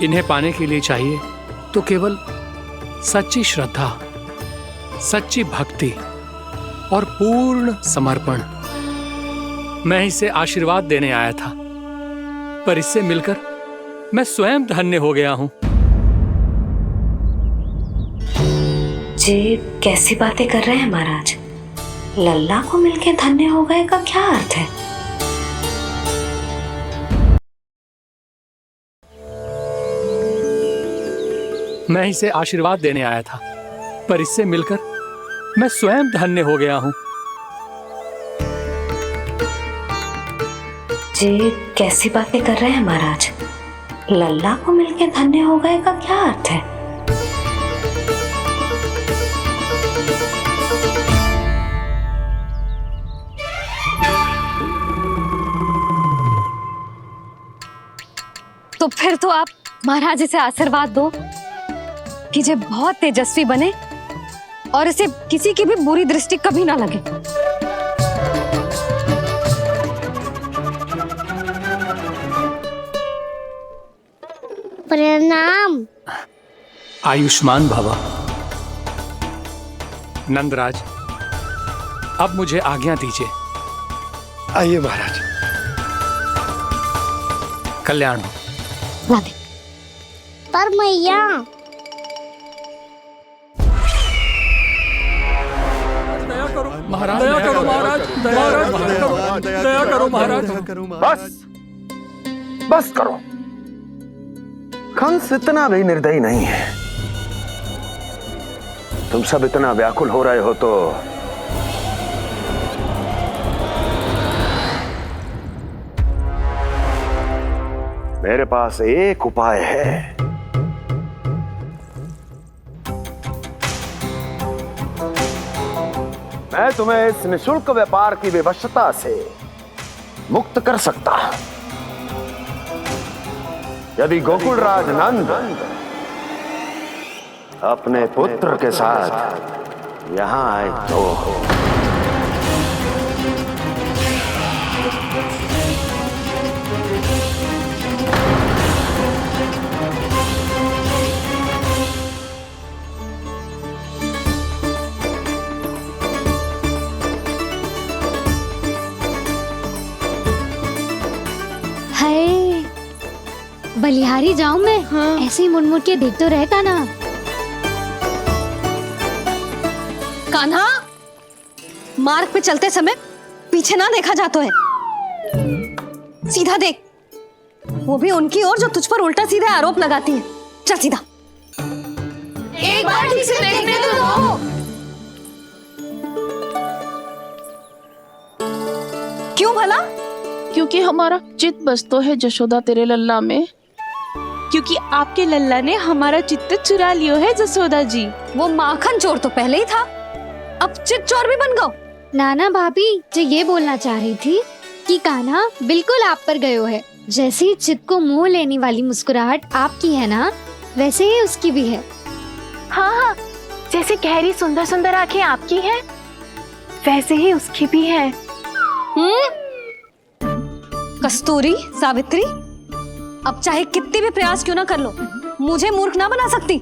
इन्हें पाने के लिए चाहिए तो केवल सच्ची श्रद्धा, सच्ची भक्ति और पूर्ण समर्पण। मैं इसे आशीर्वाद देने आया था, पर इससे मिलकर मैं स्वयं धन्य हो गया हूं। जे कैसी बातें कर रहे हैं महाराज? लल्ला को मिलके धन्य हो गए का क्या अर्थ है? मैं इसे आशीर्वाद देने आया था, पर इससे मिलकर मैं स्वयं धन्य हो गया हूं। जे कैसी बातें कर रहे हैं महाराज? लल्ला को मिलके धन्य हो गए का क्या अर्थ है? तो फिर तो आप महाराज इसे आशीर्वाद दो कि जे बहुत तेजस्वी बने और इसे किसी की भी बुरी दृष्टि कभी ना लगे। प्रणाम। आयुष्मान भव। नंदराज, अब मुझे आज्ञा दीजिए। आइए महाराज। कल्याण हो। राधे। पर मैया, महाराज दया करो महाराज, दया करो महाराज। बस बस करो। कंस इतना भी निर्दयी नहीं है। तुम सब इतना व्याकुल हो रहे हो तो मेरे पास एक उपाय है। मैं तुम्हें इस निशुल्क व्यापार की विवशता से मुक्त कर सकता हूं यदि गोकुलराज नंद अपने पुत्र के साथ यहां आए तो। हाय, बलिहारी जाऊं मैं? ऐसे ही मुड़ मुड़ के देख तो रहे कान्हा। कान्हा, मार्ग पे चलते समय पीछे ना देखा जाता है, सीधा देख। वो भी उनकी ओर जो तुझ पर उल्टा सीधे आरोप लगाती है। चल सीधा। एक बार ठीक से देखने तो दो। क्यों भला? क्योंकि हमारा चित्त बसतो है जशोदा तेरे लल्ला में। क्योंकि आपके लल्ला ने हमारा चित्त चुरा लियो है जसोदा जी। वो माखन चोर तो पहले ही था, अब चित्त चोर भी बन गो। नाना भाभी जो ये बोलना चाह रही थी कि कान्हा बिल्कुल आप पर गयो है। जैसे ही चित्त को मोह लेने वाली मुस्कुराहट आपकी है ना, वैसे ही उसकी भी है। हाँ हाँ, जैसे गहरी सुंदर सुंदर आंखें आपकी हैं, वैसे ही उसकी भी है। कस्तूरी, सावित्री, अब चाहे कितने भी प्रयास क्यों ना कर लो, मुझे मूर्ख ना बना सकती।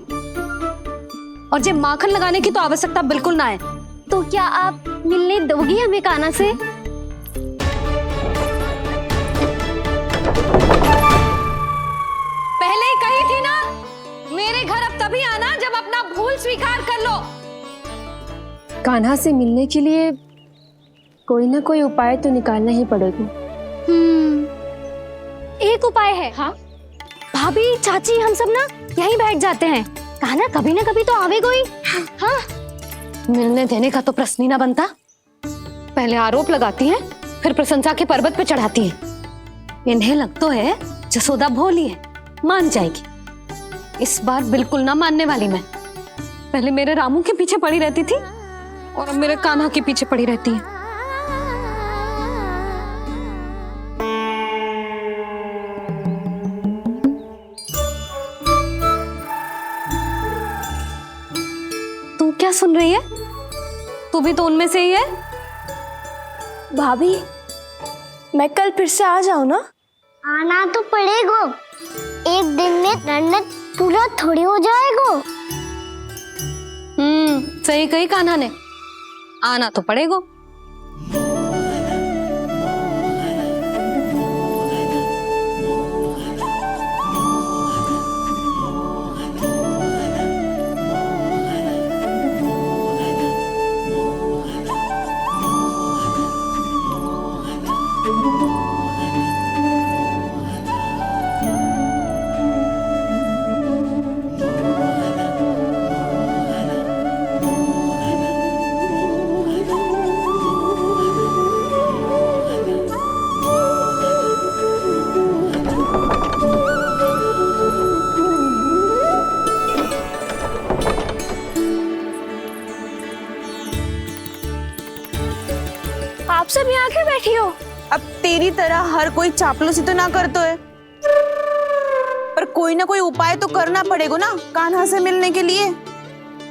और जे माखन लगाने की तो आवश्यकता बिल्कुल ना है। तो क्या आप मिलने दोगी हमें कान्हा से? पहले ही कही थी ना, मेरे घर अब तभी आना जब अपना भूल स्वीकार कर लो। कान्हा से मिलने के लिए कोई ना कोई उपाय तो निकालना ही पड़ेगा। एक उपाय है। हाँ? भाभी, चाची, हम सब ना यहीं बैठ जाते हैं। कान्हा कभी ना कभी तो आवेगा ही। हाँ? मिलने देने का तो प्रश्न ही ना बनता। पहले आरोप लगाती हैं, फिर प्रशंसा के पर्वत पे चढ़ाती हैं। इन्हें लगता है जसोदा भोली है, मान जाएगी। इस बार बिल्कुल ना मानने वाली मैं। पहले मेरे रामू के पीछे पड़ी रहती थी और अब मेरे कान्हा के पीछे पड़ी रहती है। तू क्या सुन रही है? तू भी तो उनमें से ही है। भाभी, मैं कल फिर से आ जाऊं ना? आना तो पड़ेगा। एक दिन में रन्नत पूरा थोड़ी हो जाएगा। सही कही कान्हा ने, आना तो पड़ेगा। आप सब यहाँ क्यों बैठी हो? अब तेरी तरह हर कोई चापलूसी तो ना करतो है, पर कोई ना कोई उपाय तो करना पड़ेगा ना कान्हा से मिलने के लिए।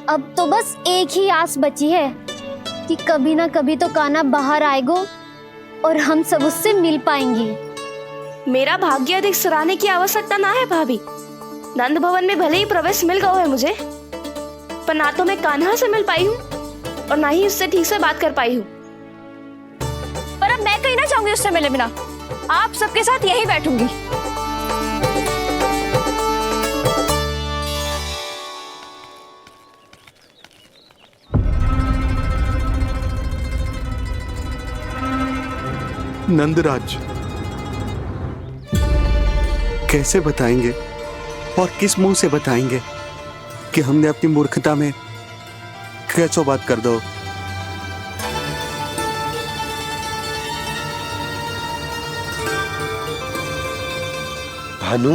अब तो बस एक ही आस बची है कि कभी ना कभी तो कान्हा बाहर आएगा और हम सब उससे मिल पाएंगे। मेरा भाग्य अधिक सराहने की आवश्यकता ना है भाभी। नंद भवन में भले ही प्रवेश मिल गया है मुझे, पर ना तो मैं कान्हा से मिल पाई हूँ और ना ही उससे ठीक से बात कर पाई हूँ। पर अब मैं कहीं ना चाहूंगी उससे मिले बिना। आप सबके साथ यहीं बैठूंगी। नंदराज, कैसे बताएंगे और किस मुंह से बताएंगे कि हमने अपनी मूर्खता में कैसो बात कर दो। भानु,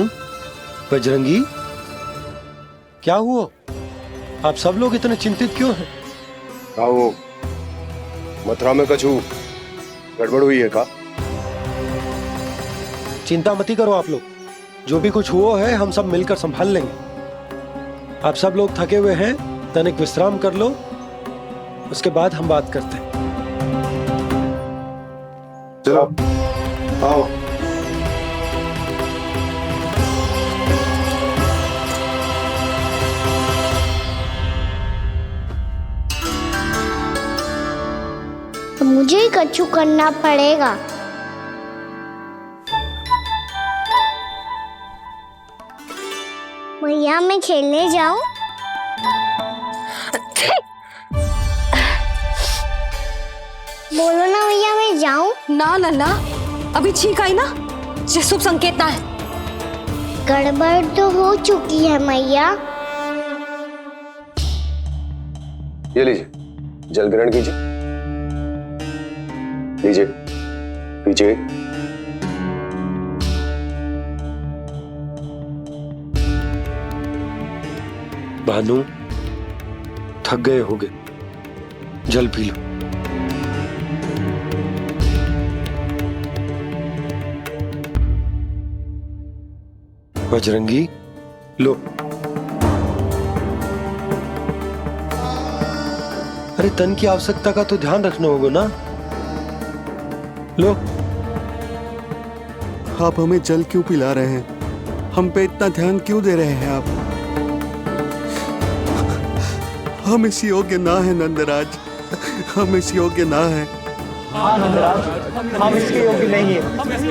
बजरंगी, क्या हुआ? आप सब लोग इतने चिंतित क्यों हैं? क्या वो मथुरा में कछु गड़बड़ हुई है का? चिंता मती करो आप लोग, जो भी कुछ हुआ है हम सब मिलकर संभाल लेंगे। आप सब लोग थके हुए हैं, तनिक विश्राम कर लो, उसके बाद हम बात करते हैं। चलो आओ। मुझे ही कछु करना पड़ेगा। मैया मैं खेलने जाऊं? बोलो ना भैया मैं जाऊं? ना लल्ला, अभी छींक आई ना, ये शुभ संकेत ना है। गड़बड़ तो हो चुकी है मैया। ये लीजिए, जल ग्रहण कीजिए। लीजिए, पीजिए। भानु, थक गए होगे, जल पी लो। बजरंगी, लो। अरे तन की आवश्यकता का तो ध्यान रखना होगा ना, लो। आप हमें जल क्यों पिला रहे हैं? हम पे इतना ध्यान क्यों दे रहे हैं आप? हम इस योग्य ना है नंदराज, हम इस योग्य ना है। हाँ नंदराज, हम इसके योग्य नहीं है,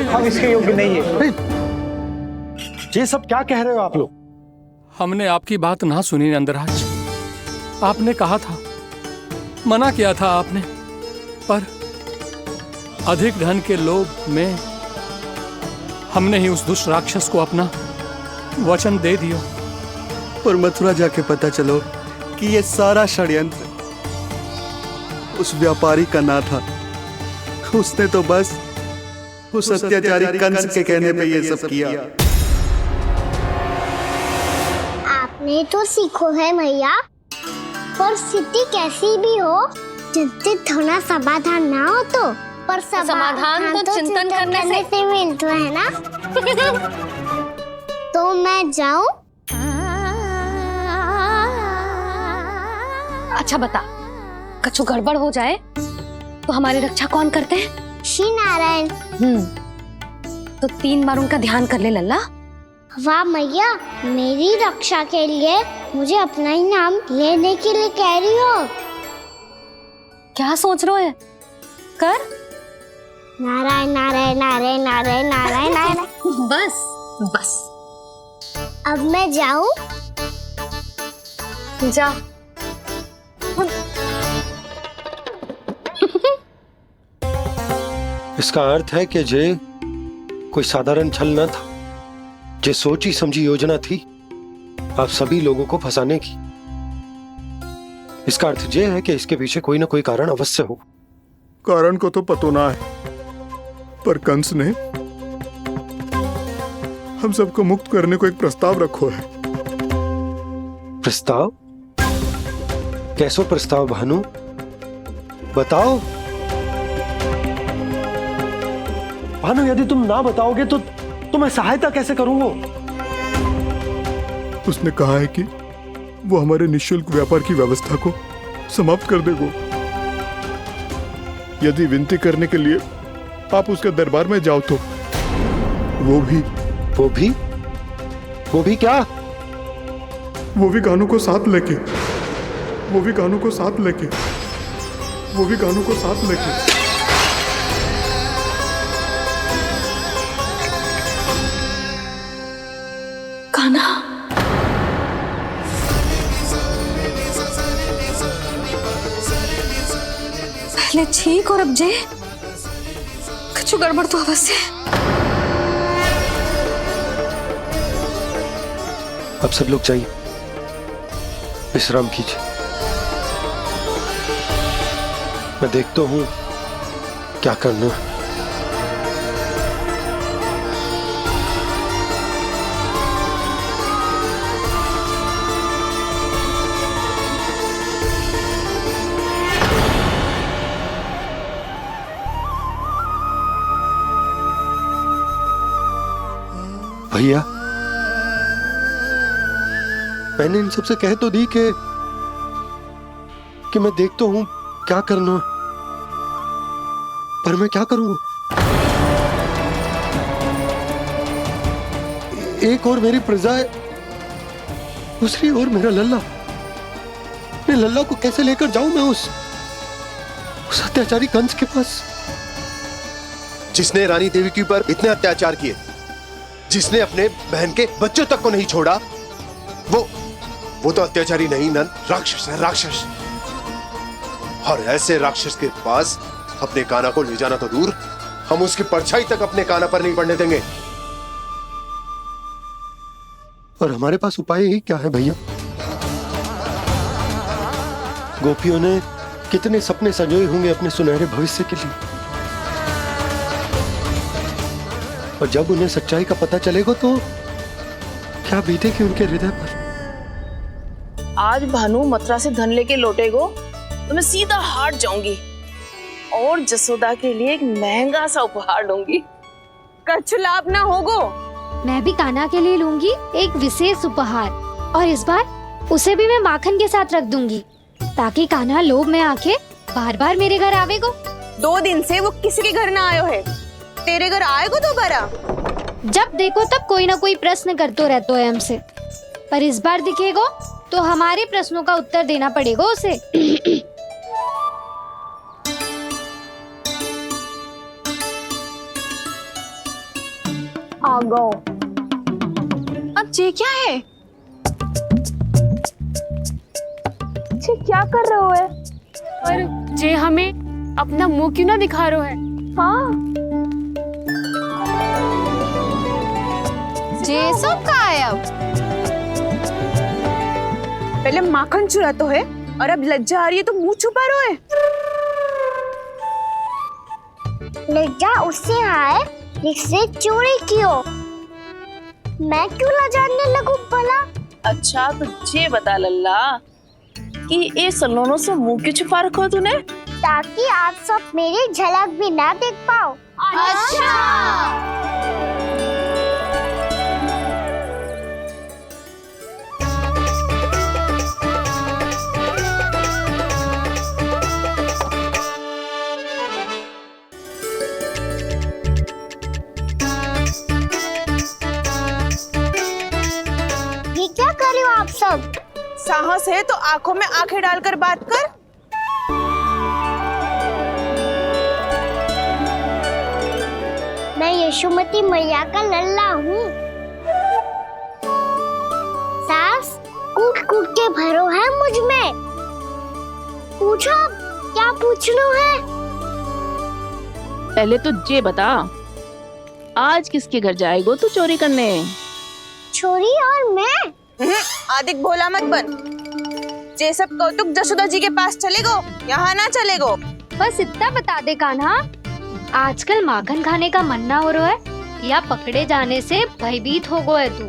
हम इसके योग्य नहीं है। ये सब क्या कह रहे हो आप लोग? हमने आपकी बात ना सुनी नंदराज। आपने कहा था, मना किया था आपने, पर अधिक धन के लोभ में हमने ही उस दुष्ट राक्षस को अपना वचन दे दिया। पर मथुरा जाके पता चलो कि ये सारा षड्यंत्र उस व्यापारी का ना था। उसने तो बस उस अत्याचारी कंस के कहने पे ये सब किया। आपने तो सीखो है भैया, पर स्थिति कैसी भी हो, चिंतित होना समाधान ना हो तो, पर समाधान तो चिंतन करने से मिलता है ना। तो मैं जाऊं? अच्छा बता, कछु गड़बड़ हो जाए तो हमारी रक्षा कौन करते हैं? श्री नारायण। तो 3 बार उनका ध्यान कर ले लल्ला। वाह मैया, मेरी रक्षा के लिए मुझे अपना ही नाम लेने के लिए कह रही हो? क्या सोच रहे हो? कर। नारायण नारायण नारायण नारायण नारायण नारायण। बस बस। अब मैं जाऊं? जा। इसका अर्थ है कि जे कोई साधारण छल न था, जे सोची समझी योजना थी आप सभी लोगों को फंसाने की। इसका अर्थ ये है कि इसके पीछे कोई ना कोई कारण अवश्य हो। कारण को तो पतो ना है, पर कंस ने हम सबको मुक्त करने को एक प्रस्ताव रखो है। प्रस्ताव? कैसो प्रस्ताव भानु, बताओ। भानु, यदि तुम ना बताओगे तो मैं सहायता कैसे करूंगा? उसने कहा है कि वो हमारे निःशुल्क व्यापार की व्यवस्था को समाप्त कर देगा यदि विनती करने के लिए आप उसके दरबार में जाओ तो। वो भी क्या? वो भी गानों को साथ लेके कान्हा, पहले ठीक और अब जे कुछ गड़बड़ तो अवश्य है। अब सब लोग जाइए, विश्राम कीजिए। मैं देखता हूं क्या करना है। भैया, मैंने इन सबसे कह तो दी कि मैं देखता हूं क्या करना है, पर मैं क्या करूंगा? एक और मेरी प्रजा है, दूसरी ओर मेरा लल्ला। मैं लल्ला को कैसे लेकर जाऊं मैं उस अत्याचारी कंस के पास? जिसने रानी देवी के ऊपर इतने अत्याचार किए, जिसने अपने बहन के बच्चों तक को नहीं छोड़ा, वो तो अत्याचारी नहीं नन, राक्षस है, राक्षस। और ऐसे राक्षस के पास अपने कान्हा को ले जाना तो दूर, हम उसकी परछाई तक अपने कान्हा पर नहीं पड़ने देंगे। और हमारे पास उपाय ही क्या है भैया? गोपियों ने कितने सपने संजोए होंगे अपने सुनहरे भविष्य के लिए, और जब उन्हें सच्चाई का पता चलेगा तो क्या बीतेगी उनके हृदय पर? आज भानु मथुरा से धन लेके लौटेगो तो मैं सीधा हाट जाऊंगी और जसोदा के लिए एक महंगा सा उपहार दूंगी। कछु लाभ ना होगो। मैं भी कान्हा के लिए लूंगी एक विशेष उपहार, और इस बार उसे भी मैं माखन के साथ रख दूंगी, ताकि कान्हा लोभ में आके बार बार मेरे घर आवेगो। 2 दिन से वो किसी के घर ना आयो है, तेरे घर आएगो दोबारा? जब देखो तब कोई ना कोई प्रश्न करते रहते है हमसे, पर इस बार दिखेगो तो हमारे प्रश्नों का उत्तर देना पड़ेगा उसे। आ गो। अब ये क्या है? ये क्या कर रहे हो है? पर जे हमें अपना मुंह क्यों ना दिखा रहे है? हाँ, जे सब का है अब? पहले माखन चुरा तो है और अब लज्जा आ रही है तो मुंह छुपा रहे है। लज्जा उससे है जिससे चोरी कियो। मैं क्यों लजाने लगूं भला? अच्छा तो ये बता लल्ला कि ये सलोनों से मुंह क्यों छुपा रखो तूने? ताकि आप सब मेरी झलक भी ना देख पाओ। अच्छा। ये क्या कर रहे हो आप सब? साहस है तो आंखों में आंखें डालकर बात कर। मैं यशोमती मैया का लल्ला हूँ। सास कूट कूट के भरो है मुझ में। पूछो क्या पूछना है? पहले तो ये बता, आज किसके घर जाएगो तू चोरी करने? छोरी और मैं? आदिक भोला मत बन। ये सब कौतुक जशोदा जी के पास चलेगो, यहाँ ना चलेगो। बस इतना बता दे कान्हा, आजकल माखन खाने का मन ना हो रहा है या पकड़े जाने से भयभीत हो गए तू?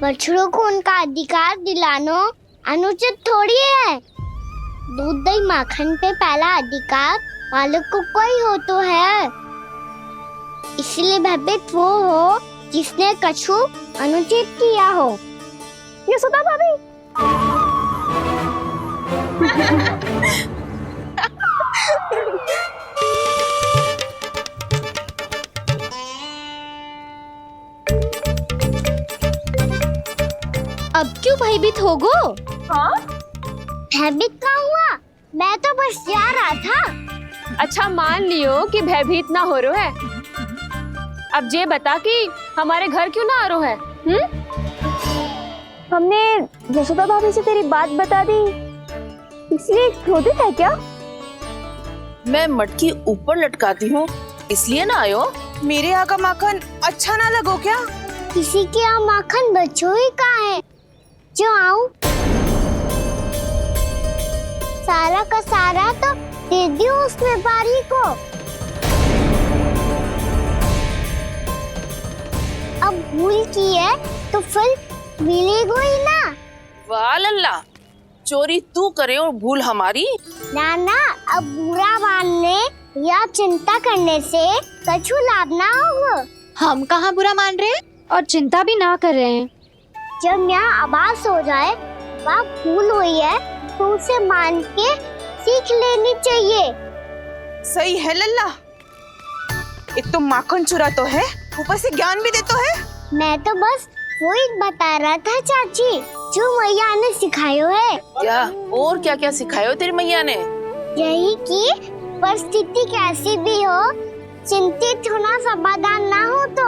बछड़ों को उनका अधिकार दिलाना अनुचित थोड़ी है। दूध दही माखन पे पहला अधिकार मालिक को कोई हो तो है। इसलिए भयभीत वो हो जिसने कछु अनुचित किया हो। यशोदा भाभी। अब क्यों भयभीत हो गो? हाँ? भयभीत क्या हुआ? मैं तो बस जा रहा था। अच्छा मान लियो कि भयभीत ना हो रहा है। अब ये बता कि हमारे घर क्यों ना आ रहा है? हमने यशोदा भाभी से तेरी बात बता दी, इसलिए क्रोधित है क्या? मैं मटकी ऊपर लटकाती हूँ इसलिए ना आयो? मेरे यहाँ का माखन अच्छा ना लगो क्या? किसी के यहाँ माखन बच्चों ही कहाँ है जो आऊं? सारा का सारा तो दे दियो उस व्यापारी को। अब भूल की है तो फिर मिलेगा ही ना। वाह लल्ला, चोरी तू करे और भूल हमारी। नाना, अब बुरा मानने या चिंता करने से कछु लाभ ना होगा। हम कहाँ बुरा मान रहे हैं और चिंता भी ना कर रहे हैं। जब यहाँ आवाज हो जाए वहाँ भूल हुई है तो उसे मान के सीख लेनी चाहिए। सही है लल्ला, एक तो माखन चुरा तो है, ऊपर से ज्ञान भी दे तो है। मैं तो बस वही बता रहा था चाची जो मैया ने सिखायो है। क्या और क्या क्या सिखायो तेरी मैया ने? यही कि परिस्थिति कैसी भी हो, चिंतित होना समाधान ना हो तो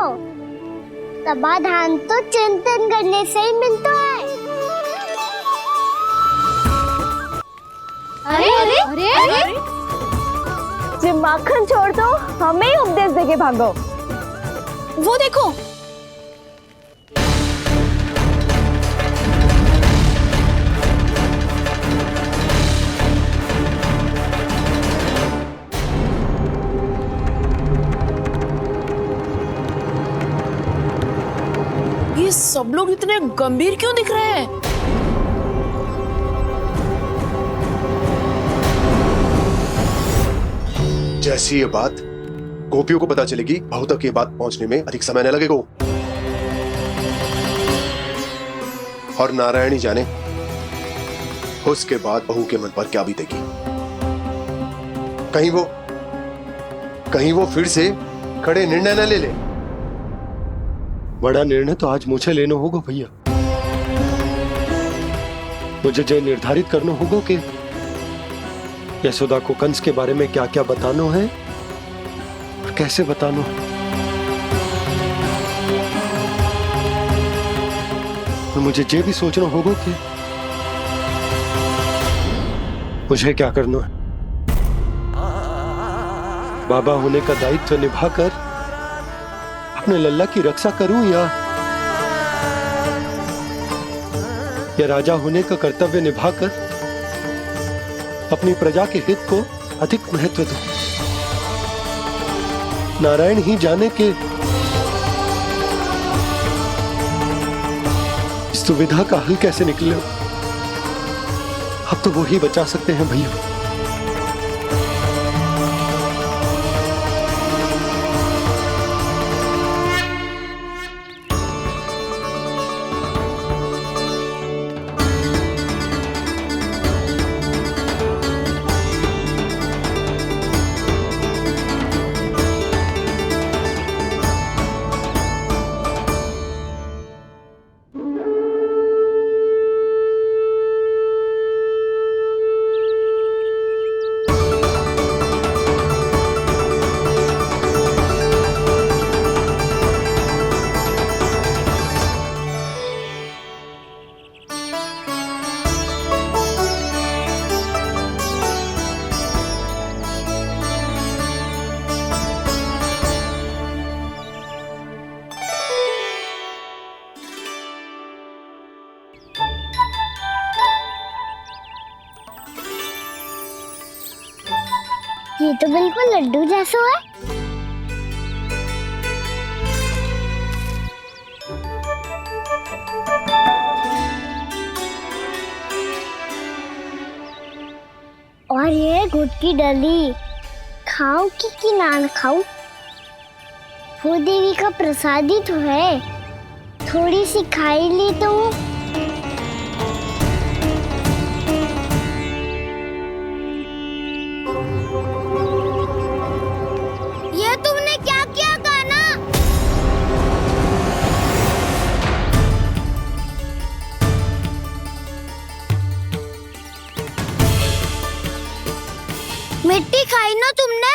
समाधान तो चिंतन करने से ही मिलता है। अरे अरे अरे, अरे? जब माखन छोड़ दो हमें ही उपदेश देके भागो। वो देखो, ये सब लोग इतने गंभीर क्यों दिख रहे हैं? जैसी ये बात गोपियों को पता चलेगी, बहू तक ये बात पहुंचने में अधिक समय न लगेगा। और नारायणी जाने उसके बाद बहू के मन पर क्या बीतेगी। कहीं वो फिर से खड़े निर्णय न ले ले। बड़ा निर्णय तो आज मुझे लेना होगा भैया। मुझे जो निर्धारित करना होगा कि यशोदा को कंस के बारे में क्या क्या बताना है और कैसे बताना है। और मुझे ये भी सोचना होगा कि मुझे क्या करना है। बाबा होने का दायित्व निभाकर अपने लल्ला की रक्षा करूं या राजा होने का कर्तव्य निभाकर अपनी प्रजा के हित को अधिक महत्व दूं। नारायण ही जाने के इस दुविधा का हल कैसे निकले। अब तो वो ही बचा सकते हैं भैया। ये तो बिल्कुल लड्डू जैसा है। और ये गुड़ की डली खाऊं कि ना खाऊं? वो देवी का प्रसाद ही तो है, थोड़ी सी खाई ली तो। ये तुमने क्या किया कान्हा? मिट्टी खाई ना तुमने?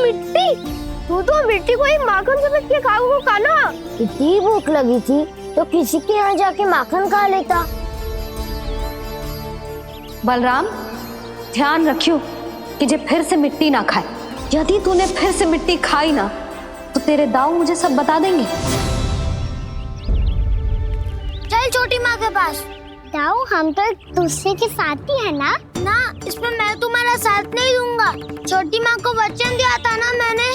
मिट्टी? तू तो मिट्टी को ही माखन समझ के खाओगे कान्हा। इतनी भूख लगी थी तो किसी के यहाँ जाके माखन खा लेता। बलराम, ध्यान रखियो कि जे फिर से मिट्टी ना खाए। यदि तूने फिर से मिट्टी खाई ना तो तेरे दाऊ मुझे सब बता देंगे। चल छोटी माँ के पास। दाऊ, हम तो एक दूसरे के साथी है ना? ना, इसमें मैं तुम्हारा साथ नहीं दूंगा। छोटी माँ को वचन दिया था ना मैंने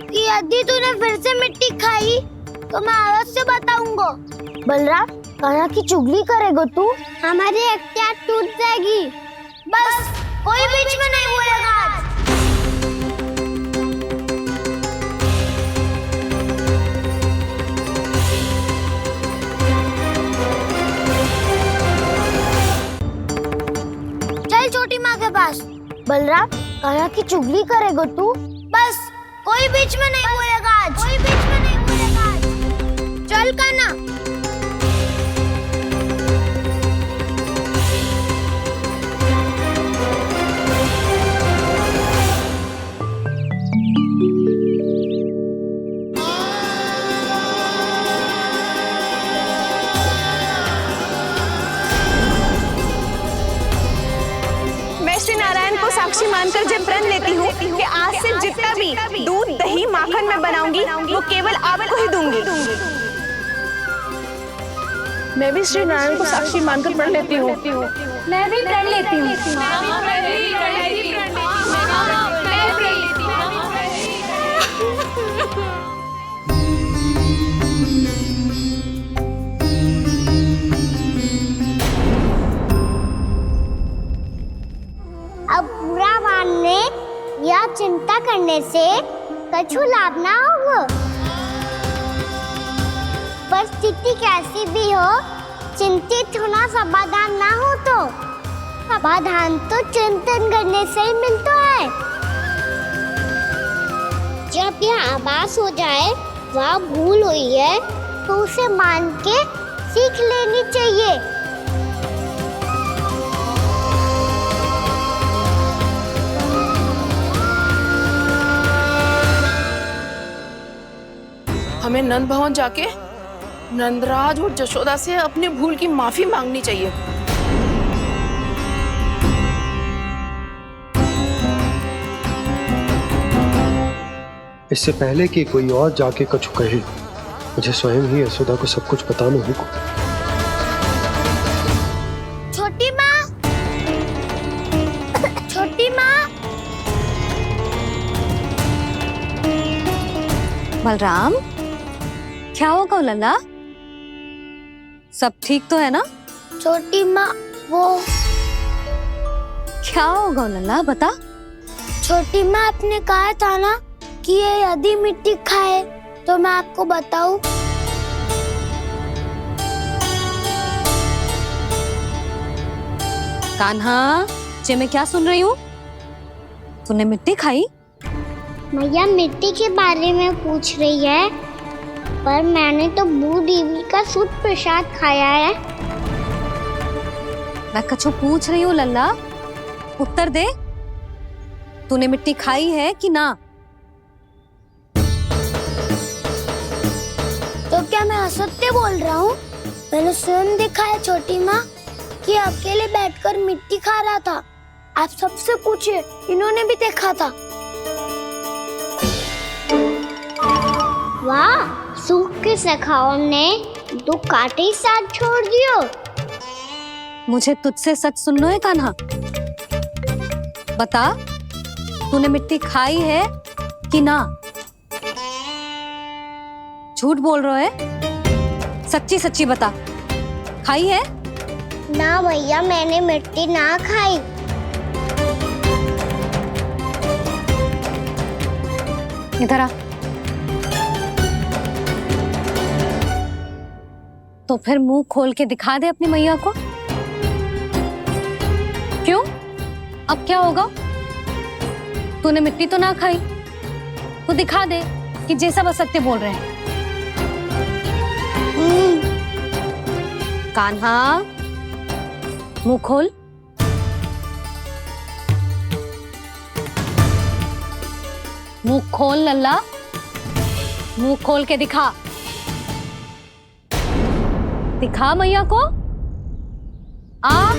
कि यदि तूने फिर से मिट्टी खाई तो मैं आवाज से बताऊंगा। बलराम, कान्हा की चुगली करेगा तू? हमारी अख्तियार टूट जाएगी। बस कोई बीच में नहीं बोलेगा आज। चल छोटी माँ के पास। बलराम, कान्हा की चुगली करेगा तू? बस कोई बीच में नहीं बोलेगा आज। कोई बीच में नहीं बोलेगा आज। चल कान्हा। मैं श्री नारायण को साक्षी मानकर जब प्रण लेती हूँ कि आज से जितना भी दूध, दही, माखन मैं बनाऊंगी वो केवल आपको ही दूंगी। मैं भी श्री नारायण को साक्षी मानकर प्रण लेती हूँ। मैं भी प्रण लेती हूँ। अब बुरा मानने या चिंता करने से कछु लाभ ना होगा। परिस्थिति कैसी भी हो, चिंतित होना समाधान ना हो तो समाधान तो चिंतन करने से ही मिलता है। जब यह आभास हो जाए वह भूल हुई है तो उसे मान के सीख लेनी चाहिए। हमें नंद भवन जाके नंदराज और जशोदा से अपनी भूल की माफी मांगनी चाहिए। इससे पहले कि कोई और जाके कछु कहे, मुझे स्वयं ही यशोदा को सब कुछ बताना होगा। छोटी माँ, छोटी माँ। बलराम, क्या होगा लल्ला? सब ठीक तो है ना? छोटी माँ, वो क्या होगा लल्ला, बता। छोटी माँ, आपने कहा था ना कि ये यदि मिट्टी खाए तो मैं आपको बताऊं। कान्हा, जे मैं क्या सुन रही हूँ? तूने मिट्टी खाई? मैया मिट्टी के बारे में पूछ रही है, पर मैंने तो भू देवी का शुद्ध प्रसाद खाया है। मैं कछु पूछ रही हूँ लल्ला, उत्तर दे। तूने मिट्टी खाई है कि ना? तो क्या मैं असत्य बोल रहा हूँ? मैंने स्वयं देखा है छोटी माँ कि अकेले बैठकर मिट्टी खा रहा था। आप सबसे पूछिए, इन्होंने भी देखा था। वाह, सूख के सखाओं ने दो कांटे ही साथ छोड़ दियो। मुझे तुझसे सच सुनना है कान्हा। बता, तूने मिट्टी खाई है कि ना? झूठ बोल रहा है, सच्ची सच्ची बता, खाई है? ना भैया, मैंने मिट्टी ना खाई। इधर आ। तो फिर मुंह खोल के दिखा दे अपनी मैया को। क्यों? अब क्या होगा? तूने मिट्टी तो ना खाई, तो दिखा दे कि जैसा बस सत्य बोल रहे हैं। कान्हा, मुंह खोल। मुंह खोल लल्ला, मुंह खोल के दिखा। दिखा मैया को। आ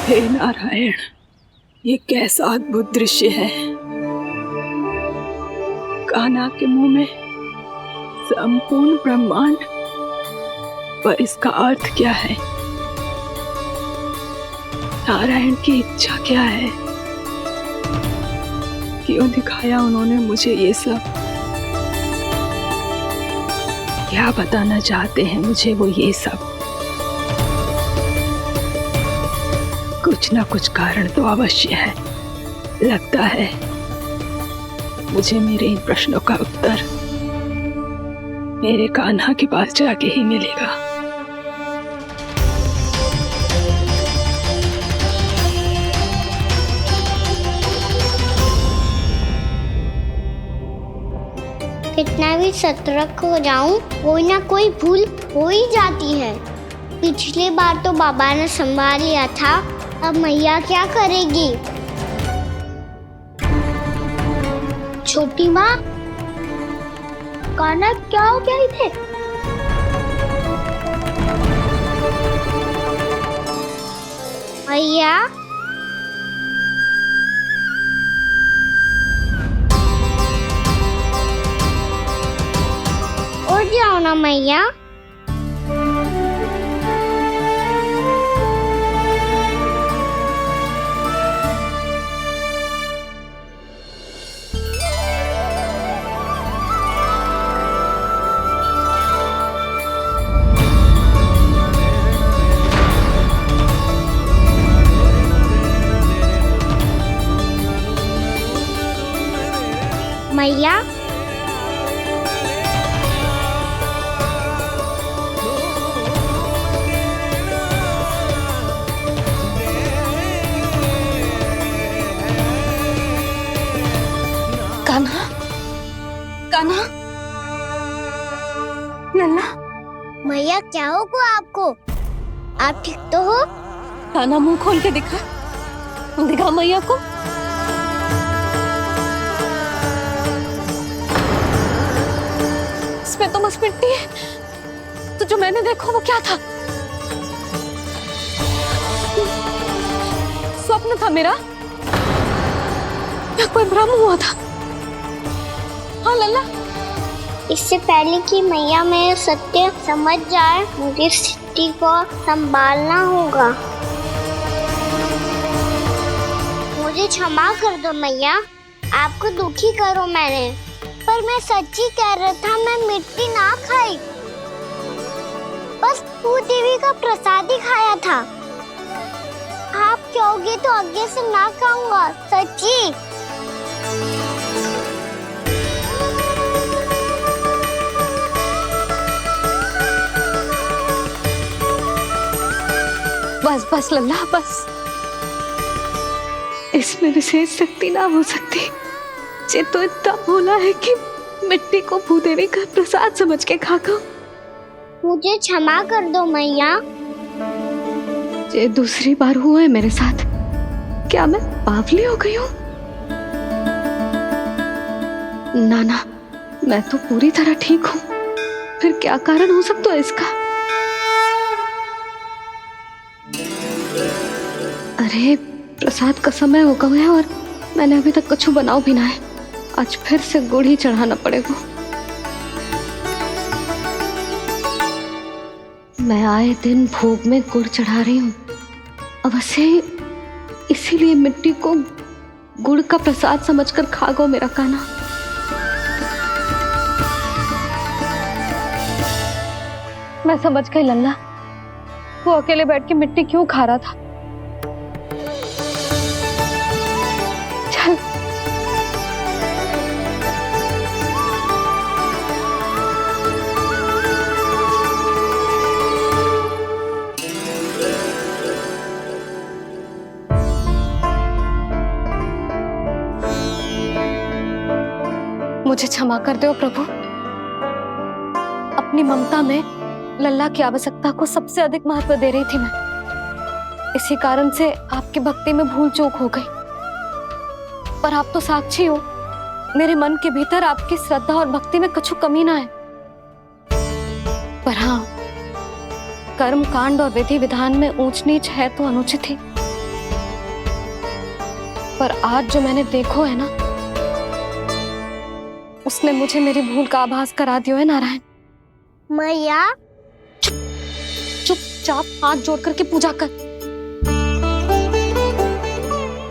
हे नारायण, ये कैसा अद्भुत दृश्य है। कान्हा के मुंह में संपूर्ण ब्रह्मांड, पर इसका अर्थ क्या है? नारायण की इच्छा क्या है? क्यों दिखाया उन्होंने मुझे ये सब? क्या बताना चाहते हैं मुझे वो ये सब? कुछ ना कुछ कारण तो अवश्य है। लगता है मुझे मेरे इन प्रश्नों का उत्तर मेरे कान्हा के पास जाके ही मिलेगा। कितना भी सतर्क हो जाऊं, कोई ना कोई भूल हो ही जाती है। पिछली बार तो बाबा ने संभाल लिया था, अब मैया क्या करेगी? छोटी माँ, कान्हा क्या हो गया इधर? मैया, उठ जाओ ना मैया। मैया, कान्हा, कान्हा, लल्ला। मैया क्या होगा आपको? आप ठीक तो हो? कान्हा मुंह खोल के दिखा, दिखा मैया को। इसमें तो बस मिट्टी है, तो जो मैंने देखा वो क्या था? स्वप्न था मेरा या कोई भ्रम हुआ था? हाँ लल्ला, इससे पहले कि मैया मेरे सत्य समझ जाए, मुझे स्थिति को संभालना होगा। मुझे क्षमा कर दो मैया, आपको दुखी करो मैंने, पर मैं सच्ची कह रहा था। मैं मिट्टी ना खाई, बस तू देवी का प्रसाद ही खाया था। आप कहोगे तो आगे से ना खाऊंगा, सच्ची। बस बस लल्ला, बस। इसमें विशेष शक्ति ना हो सकती। ये तो इतना भोला है कि मिट्टी को भूदेवी का प्रसाद समझ के खागा। मुझे क्षमा कर दो मैया। ये दूसरी बार हुआ है मेरे साथ। क्या मैं बावली हो गई हूँ? ना ना, मैं तो पूरी तरह ठीक हूँ। फिर क्या कारण हो सकता है इसका? अरे प्रसाद का समय हो गया है और मैंने अभी तक कुछ बनाओ भी ना है। आज फिर से गुड़ ही चढ़ाना पड़ेगा। मैं आए दिन भोग में गुड़ चढ़ा रही हूँ, अवश्य इसीलिए मिट्टी को गुड़ का प्रसाद समझकर खा गो मेरा कान्हा। मैं समझ गई लल्ला, वो अकेले बैठ के मिट्टी क्यों खा रहा था। चल मुझे क्षमा कर दो प्रभु। अपनी ममता में लल्ला की आवश्यकता को सबसे अधिक महत्व दे रही थी मैं। इसी कारण से आपकी भक्ति में भूल चूक हो गई। पर आप तो साक्षी हो, मेरे मन के भीतर आपकी श्रद्धा और भक्ति में कुछ कमी ना है। पर हाँ, कर्म कांड और विधि विधान में ऊंच नीच है तो अनुचित ही। पर आज जो मैंने देखो है ना, उसने मुझे मेरी भूल का आभास करा दिया है नारायण। मैया चुपचाप हाथ जोड़ करके पूजा कर।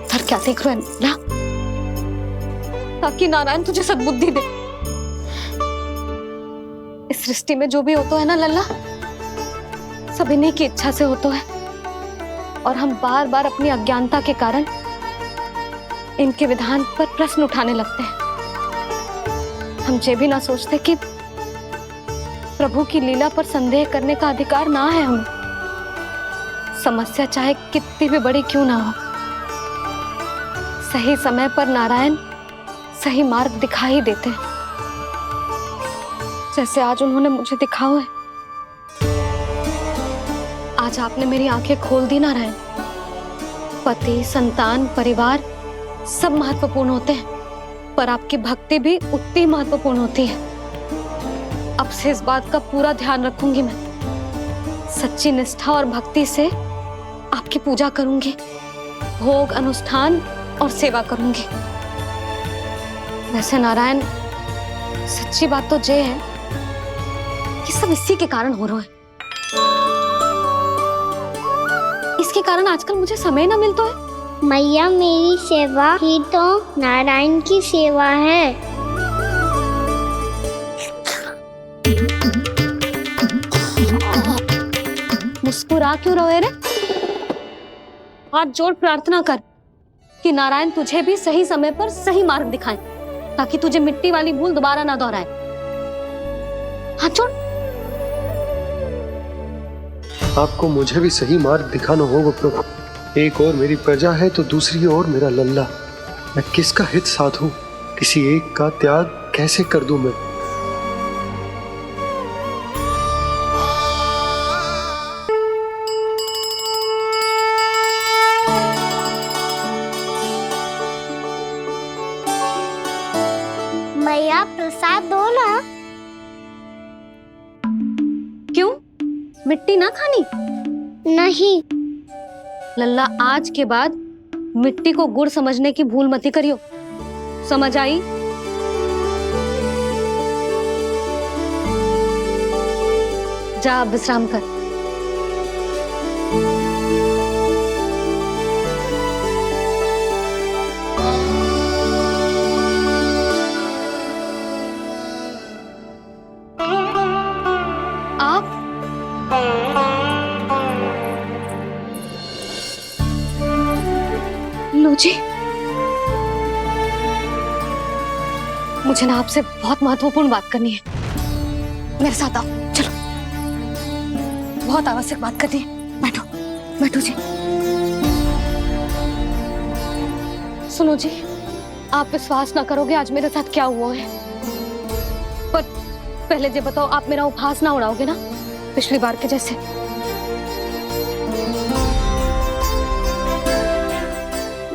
सर क्या देख रहे हैं ना, ताकि नारायण तुझे सद्बुद्धि दे। इस सृष्टि में जो भी होता है ना लल्ला, सब इन्हीं की इच्छा से होता है, और हम बार बार अपनी अज्ञानता के कारण इनके विधान पर प्रश्न उठाने लगते हैं। हम ये भी ना सोचते कि प्रभु की लीला पर संदेह करने का अधिकार ना है हमें। समस्या चाहे कितनी भी बड़ी क्यों ना हो, सही समय पर नारायण सही मार्ग दिखा ही देते हैं, जैसे आज उन्होंने मुझे दिखाओ है। आज आपने मेरी आंखें खोल दी नारायण। पति, संतान, परिवार सब महत्वपूर्ण होते हैं, पर आपकी भक्ति भी उतनी महत्वपूर्ण होती है। अब से इस बात का पूरा ध्यान रखूंगी मैं। सच्ची निष्ठा और भक्ति से आपकी पूजा करूंगी, भोग, अनुष्ठान और सेवा करूंगी। वैसे नारायण, सच्ची बात तो ये है कि सब इसी के कारण हो रहा है। इसके कारण आजकल मुझे समय ना मिलता है। मैया, मेरी सेवा ही तो नारायण की सेवा है। मुस्कुरा क्यों रहे रे? हाथ जोड़ प्रार्थना कर कि नारायण तुझे भी सही समय पर सही मार्ग दिखाएं, ताकि तुझे मिट्टी वाली भूल दोबारा ना दोहराए। हाथ जोड़। आपको मुझे भी सही मार्ग दिखाना होगा प्रभु। एक और मेरी प्रजा है तो दूसरी ओर मेरा लल्ला। मैं किसका हित साधूं? किसी एक का त्याग कैसे कर दूं मैं? मैया, प्रसाद दो ना। क्यों? मिट्टी ना खानी? नहीं। लल्ला, आज के बाद मिट्टी को गुड़ समझने की भूल मत करियो। समझ आई? जा विश्राम कर। जी, मुझे ना आपसे बहुत महत्वपूर्ण बात करनी है। मेरे साथ आओ, चलो। बहुत आवश्यक बात करनी है। बैठो, बैठो जी। सुनो जी, आप विश्वास ना करोगे आज मेरे साथ क्या हुआ है। पर पहले ये बताओ, आप मेरा उपहास ना उड़ाओगे ना, पिछली बार के जैसे?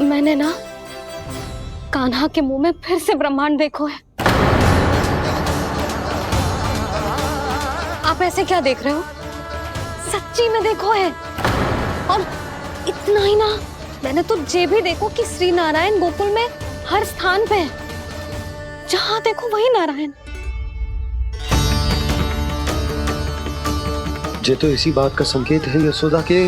मैंने ना कान्हा के मुंह में फिर से ब्रह्मांड देखो है। आप ऐसे क्या देख रहे हो? सच्ची में देखो है। और इतना ही ना, मैंने तो ये भी देखो कि श्री नारायण गोकुल में हर स्थान पे है। जहां देखो वही नारायण। ये तो इसी बात का संकेत है यशोदा के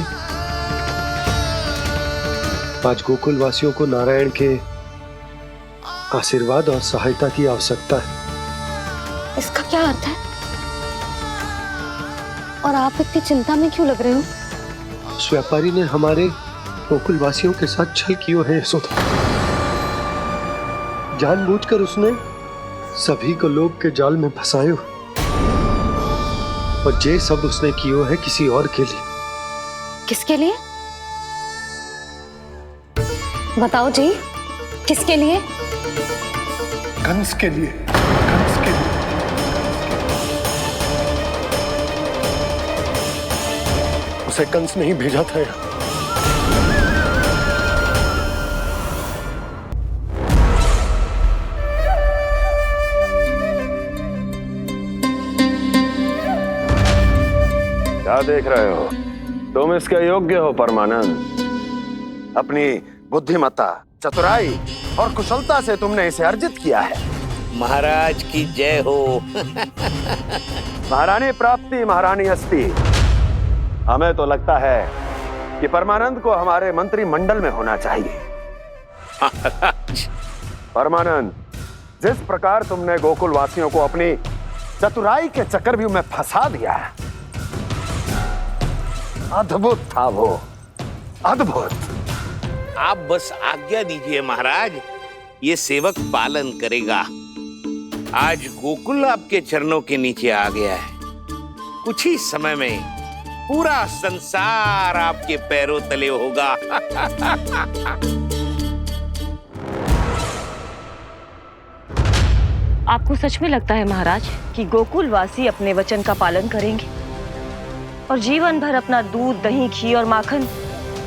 आज गोकुल वासियों को नारायण के आशीर्वाद और सहायता की आवश्यकता है। इसका क्या अर्थ है? और आप इतनी चिंता में क्यों लग रहे हो? उस व्यापारी ने हमारे गोकुल वासियों के साथ छल किया है यशोदा। जानबूझकर उसने सभी को लोभ के जाल में फंसायो, और ये सब उसने किया है किसी और के लिए। किसके लिए? बताओ जी, किसके लिए? कंस के लिए। कंस के लिए। उसे कंस नहीं भेजा था यहाँ। क्या देख रहे हो? तुम इसके योग्य हो परमानंद। अपनी बुद्धिमत्ता, चतुराई और कुशलता से तुमने इसे अर्जित किया है। महाराज की जय हो। महारानी प्राप्ति महारानी हस्ती। हमें तो लगता है कि परमानंद को हमारे मंत्रिमंडल में होना चाहिए। परमानंद, जिस प्रकार तुमने गोकुल वासियों को अपनी चतुराई के चक्रव्यूह में फंसा दिया है, अद्भुत था वो, अद्भुत। आप बस आज्ञा दीजिए महाराज, ये सेवक पालन करेगा। आज गोकुल आपके चरणों के नीचे आ गया है। कुछ ही समय में पूरा संसार आपके पैरों तले होगा। आपको सच में लगता है महाराज कि गोकुलवासी अपने वचन का पालन करेंगे और जीवन भर अपना दूध, दही, घी और माखन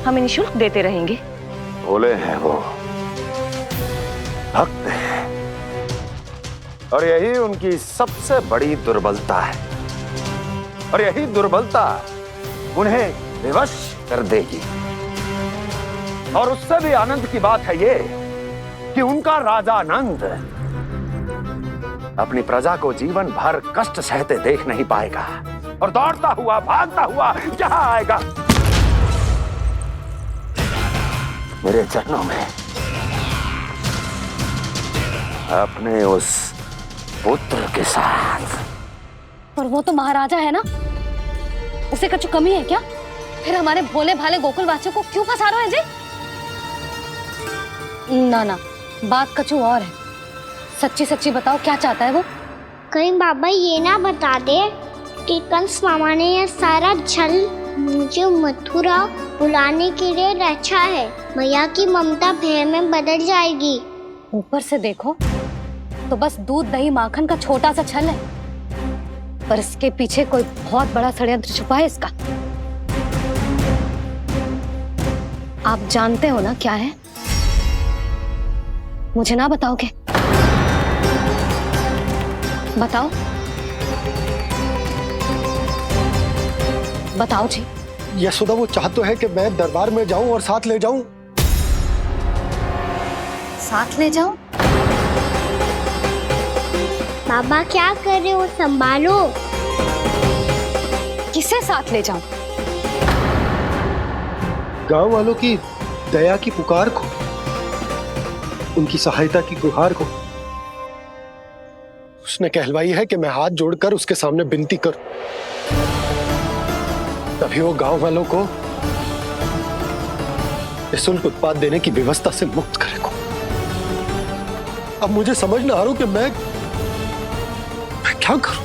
हमें निःशुल्क देते रहेंगे? भोले हैं वो, भक्त हैं, और यही उनकी सबसे बड़ी दुर्बलता है। और यही दुर्बलता उन्हें विवश कर देगी। और उससे भी आनंद की बात है ये कि उनका राजा नंद अपनी प्रजा को जीवन भर कष्ट सहते देख नहीं पाएगा और दौड़ता हुआ, भागता हुआ यहां आएगा मेरे चरणों में, अपने उस पुत्र के साथ। पर वो तो महाराजा है ना, उसे कछु कमी है क्या? फिर हमारे भोले भाले गोकुल वासियों को क्यों फंसा रहे हैं जी? ना ना, बात कछु और है। सच्ची सच्ची बताओ, क्या चाहता है वो? कहीं बाबा ये ना बता दे कि कंस मामा ने यह सारा छल मुझे मथुरा बुलाने के लिए रचा है। मैया की ममता भय में बदल जाएगी। ऊपर से देखो तो बस दूध, दही, माखन का छोटा सा छल है, पर इसके पीछे कोई बहुत बड़ा षड्यंत्र छुपा है इसका। आप जानते हो ना क्या है? मुझे ना बताओगे? बताओ बताओ जी। यशोदा, वो चाह तो है कि मैं दरबार में जाऊं और साथ ले जाऊं। साथ ले जाऊं? बाबा क्या कर रहे हो, संभालो। किसे साथ ले जाऊं? गांव वालों की दया की पुकार को, उनकी सहायता की गुहार को। उसने कहलवाई है कि मैं हाथ जोड़कर उसके सामने विनती करूं, तभी वो गांव वालों को निःशुल्क उत्पाद देने की व्यवस्था से मुक्त करेगा। अब मुझे समझ ना आ रहा कि मैं क्या करूं।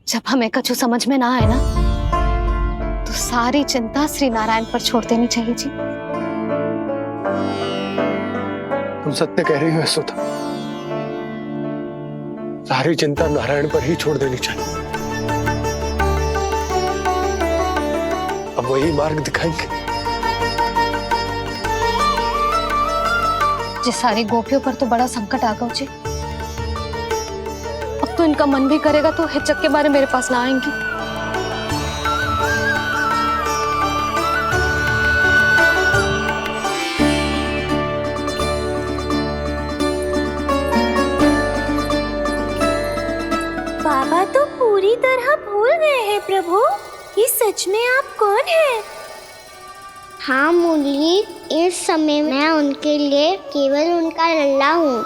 जब हमें कछु समझ में ना आए ना, तो सारी चिंता श्री नारायण पर छोड़ देनी चाहिए जी। तुम सत्य कह रही हो यशोदा, सारी चिंता नारायण पर ही छोड़ देनी चाहिए। अब वही मार्ग दिखाएंगे। जिस सारी गोपियों पर तो बड़ा संकट आ गया जी। अब तो इनका मन भी करेगा तो हिचक के बारे मेरे पास ना आएंगी। बाबा तो पूरी तरह भूल गए हैं प्रभु, ये सच में आप कौन हैं? हाँ मुरली, इस समय मैं उनके लिए केवल उनका लल्ला हूँ।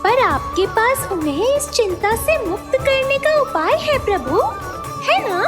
पर आपके पास उन्हें इस चिंता से मुक्त करने का उपाय है प्रभु, है ना?